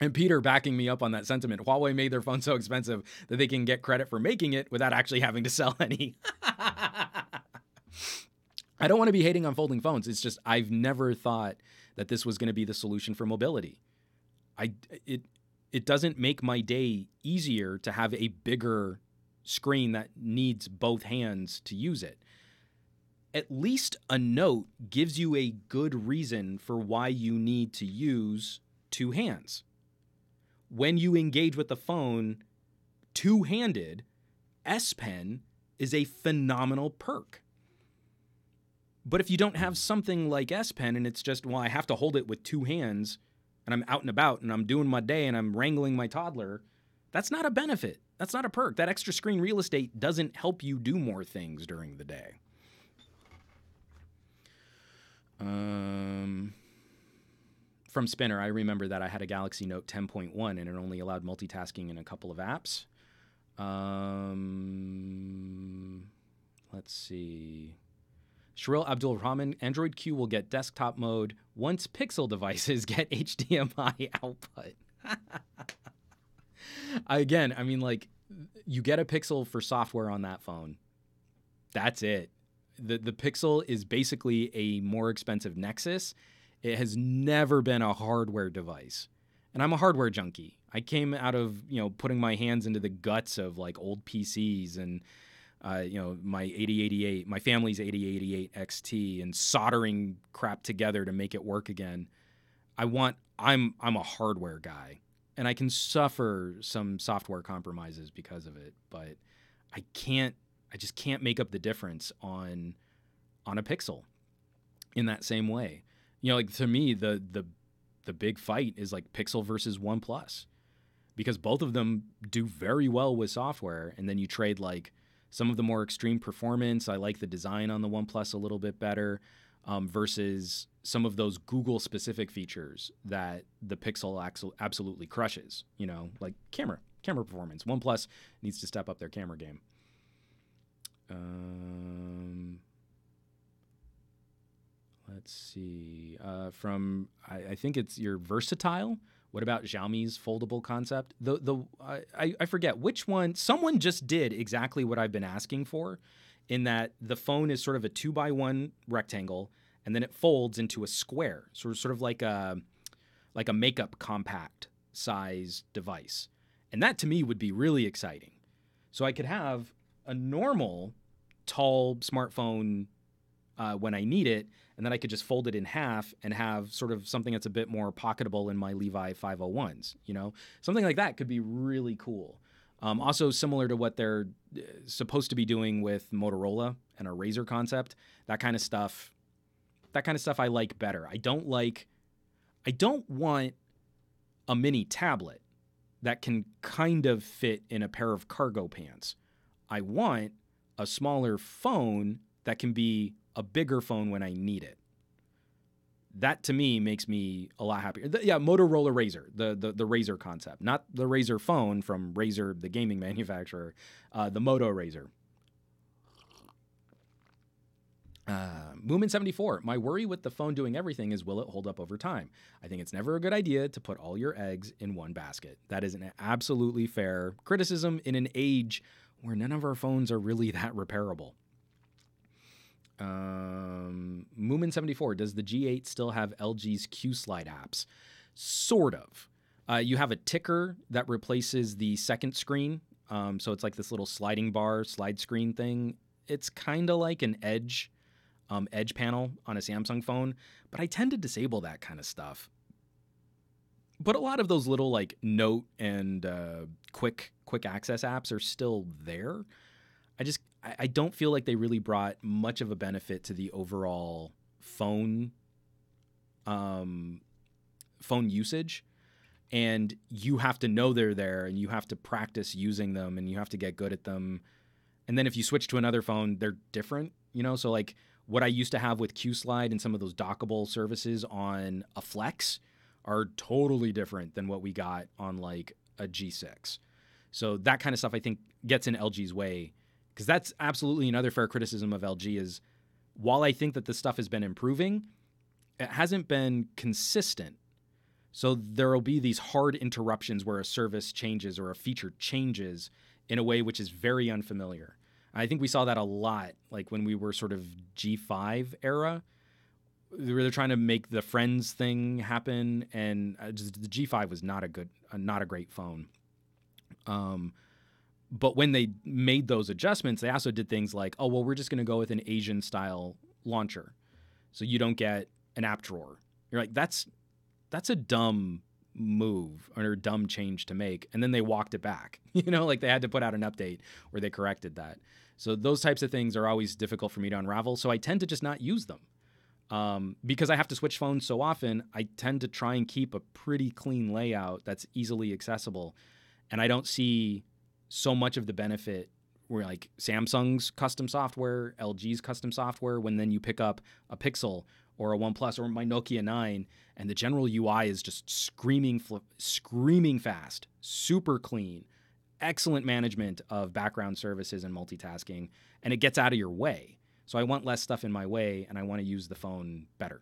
And Peter backing me up on that sentiment. Huawei made their phone so expensive that they can get credit for making it without actually having to sell any. I don't want to be hating on folding phones. It's just I've never thought that this was going to be the solution for mobility. It doesn't make my day easier to have a bigger screen that needs both hands to use it. At least a Note gives you a good reason for why you need to use two hands. When you engage with the phone two-handed, S Pen is a phenomenal perk. But if you don't have something like S Pen and it's just, well, I have to hold it with two hands and I'm out and about and I'm doing my day and I'm wrangling my toddler, that's not a benefit. That's not a perk. That extra screen real estate doesn't help you do more things during the day. From Spinner, I remember that I had a Galaxy Note 10.1 and it only allowed multitasking in a couple of apps. Let's see. Shril Abdul Rahman, Android Q will get desktop mode once Pixel devices get HDMI output. Again, I mean, like, you get a Pixel for software on that phone. That's it. The Pixel is basically a more expensive Nexus. It has never been a hardware device. And I'm a hardware junkie. I came out of, putting my hands into the guts of like old PCs and my 8088, my family's 8088 XT, and soldering crap together to make it work again. I'm a hardware guy, and I can suffer some software compromises because of it, but I just can't make up the difference on a Pixel in that same way. Like, to me, the big fight is like Pixel versus OnePlus, because both of them do very well with software, and then you trade like some of the more extreme performance. I like the design on the OnePlus a little bit better, versus some of those Google-specific features that the Pixel absolutely crushes. Like camera performance. OnePlus needs to step up their camera game. Let's see. I think it's your Versatile. What about Xiaomi's foldable concept? I forget which one. Someone just did exactly what I've been asking for, in that the phone is sort of a 2x1 rectangle, and then it folds into a square, sort of like a makeup compact size device. And that to me would be really exciting. So I could have a normal tall smartphone when I need it, and then I could just fold it in half and have sort of something that's a bit more pocketable in my Levi 501s. Something like that could be really cool. Also similar to what they're supposed to be doing with Motorola and a Razr concept. That kind of stuff I like better. I don't want a mini tablet that can kind of fit in a pair of cargo pants. I want a smaller phone that can be a bigger phone when I need it. That to me makes me a lot happier. Motorola Razr, the Razr concept, not the Razr phone from Razr, the gaming manufacturer, the Moto Razr. Moomin74, my worry with the phone doing everything is, will it hold up over time? I think it's never a good idea to put all your eggs in one basket. That is an absolutely fair criticism in an age where none of our phones are really that repairable. Moomin74, does the G8 still have LG's Q-Slide apps? Sort of. You have a ticker that replaces the second screen. So it's like this little sliding bar, slide screen thing. It's kind of like an Edge edge panel on a Samsung phone, but I tend to disable that kind of stuff. But a lot of those little like note and quick access apps are still there. I don't feel like they really brought much of a benefit to the overall phone usage. And you have to know they're there, and you have to practice using them, and you have to get good at them. And then if you switch to another phone, they're different, So like what I used to have with QSlide and some of those dockable services on a Flex are totally different than what we got on like a G6. So that kind of stuff I think gets in LG's way, because that's absolutely another fair criticism of LG is while I think that this stuff has been improving, it hasn't been consistent. So there will be these hard interruptions where a service changes or a feature changes in a way which is very unfamiliar. I think we saw that a lot, like when we were sort of G5 era, where they're trying to make the Friends thing happen, and the G5 was not a great phone. But when they made those adjustments, they also did things like, oh, well, we're just going to go with an Asian style launcher, so you don't get an app drawer. You're like, that's a dumb move or a dumb change to make. And then they walked it back, like they had to put out an update where they corrected that. So those types of things are always difficult for me to unravel. So I tend to just not use them. Because I have to switch phones so often, I tend to try and keep a pretty clean layout that's easily accessible. And I don't see so much of the benefit where like Samsung's custom software, LG's custom software, when then you pick up a Pixel or a OnePlus or my Nokia 9, and the general UI is just screaming fast, super clean, excellent management of background services and multitasking, and it gets out of your way. So I want less stuff in my way, and I want to use the phone better.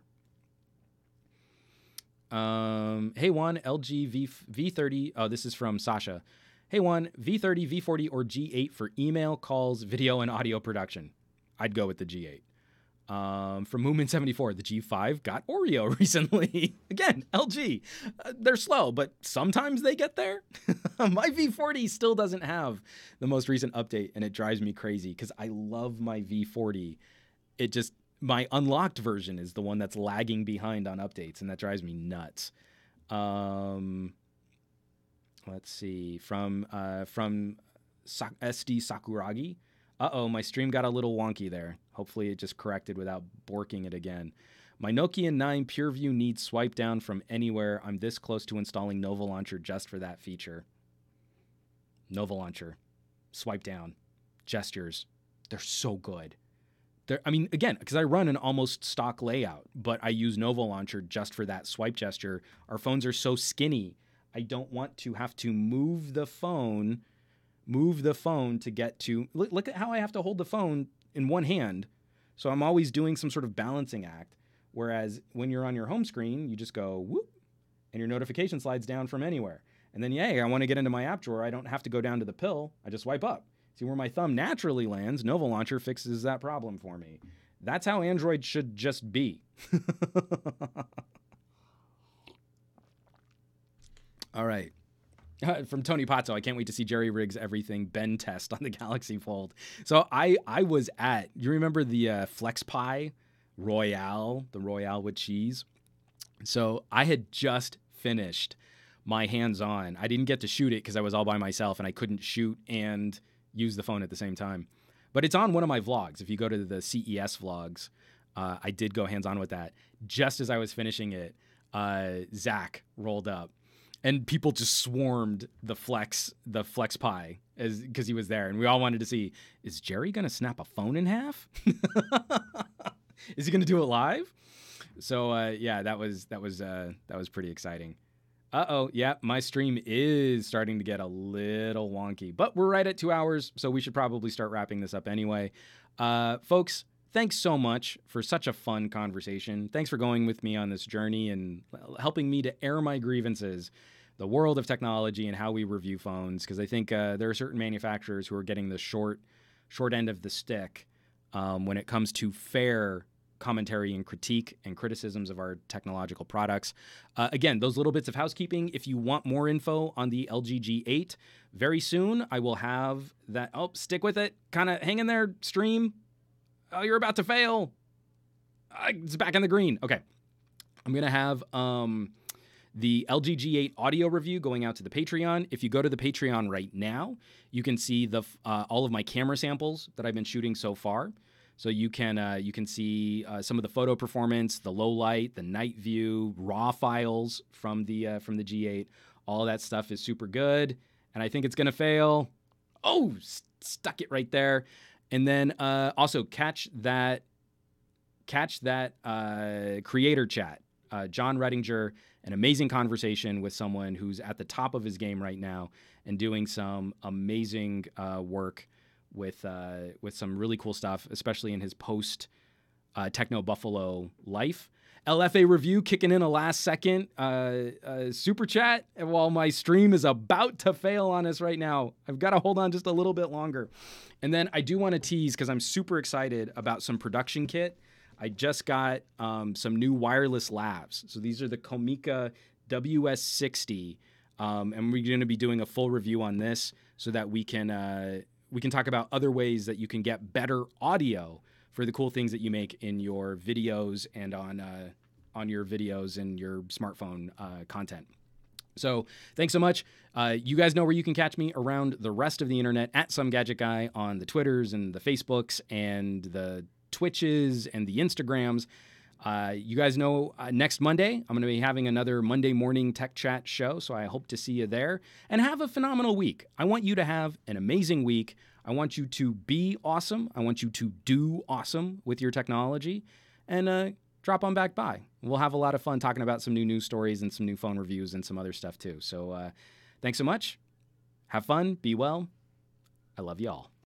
Hey Juan, LG V30. Oh, this is from Sasha. Hey Juan, V30, V40, or G8 for email, calls, video, and audio production. I'd go with the G8. From Moomin74, the G5 got Oreo recently. Again, LG. They're slow, but sometimes they get there. My V40 still doesn't have the most recent update, and it drives me crazy because I love my V40. My unlocked version is the one that's lagging behind on updates, and that drives me nuts. Let's see. From SD Sakuragi. Uh-oh, my stream got a little wonky there. Hopefully it just corrected without borking it again. My Nokia 9 PureView needs swipe down from anywhere. I'm this close to installing Nova Launcher just for that feature. Nova Launcher. Swipe down. Gestures. They're so good. Again, because I run an almost stock layout, but I use Nova Launcher just for that swipe gesture. Our phones are so skinny. I don't want to have to move the phone to get to... Look at how I have to hold the phone in one hand. So I'm always doing some sort of balancing act. Whereas when you're on your home screen, you just go whoop, and your notification slides down from anywhere. And then, I want to get into my app drawer. I don't have to go down to the pill. I just swipe up. See where my thumb naturally lands. Nova Launcher fixes that problem for me. That's how Android should just be. All right. From Tony Pazzo, I can't wait to see Jerry Riggs everything Ben test on the Galaxy Fold. So I was at, you remember the Flex Pie Royale, the Royale with cheese? So I had just finished my hands-on. I didn't get to shoot it because I was all by myself and I couldn't shoot and use the phone at the same time. But it's on one of my vlogs. If you go to the CES vlogs, I did go hands-on with that. Just as I was finishing it, Zach rolled up. And people just swarmed the Flex Pie because he was there, and we all wanted to see: is Jerry gonna snap a phone in half? Is he gonna do it live? So that was pretty exciting. Yeah, my stream is starting to get a little wonky, but we're right at 2 hours, so we should probably start wrapping this up anyway. Folks, thanks so much for such a fun conversation. Thanks for going with me on this journey and helping me to air my grievances, the world of technology and how we review phones, because I think there are certain manufacturers who are getting the short end of the stick when it comes to fair commentary and critique and criticisms of our technological products. Again, those little bits of housekeeping. If you want more info on the LG G8, very soon I will have that. Oh, stick with it. Kind of hang in there, stream. Oh, you're about to fail. It's back in the green. Okay. I'm going to have the LG G8 audio review going out to the Patreon. If you go to the Patreon right now, you can see all of my camera samples that I've been shooting so far. So you can see some of the photo performance, the low light, the night view, raw files from the G8. All that stuff is super good, and I think it's gonna fail. Oh, stuck it right there. And then also catch that creator chat. John Redinger, an amazing conversation with someone who's at the top of his game right now and doing some amazing work with some really cool stuff, especially in his post Techno Buffalo life. LFA review kicking in a last second super chat while my stream is about to fail on us right now. I've got to hold on just a little bit longer. And then I do want to tease, because I'm super excited about some production kit. I just got some new wireless lavs. So these are the Komika WS60, and we're going to be doing a full review on this so that we can talk about other ways that you can get better audio for the cool things that you make in your videos and on your videos and your smartphone content. So thanks so much. You guys know where you can catch me around the rest of the internet at Some Gadget Guy on the Twitters and the Facebooks and the Twitches and the Instagrams. You guys know next Monday, I'm going to be having another Monday morning tech chat show, so I hope to see you there. And have a phenomenal week. I want you to have an amazing week. I want you to be awesome. I want you to do awesome with your technology. And drop on back by. We'll have a lot of fun talking about some new news stories and some new phone reviews and some other stuff too. So thanks so much. Have fun. Be well. I love you all.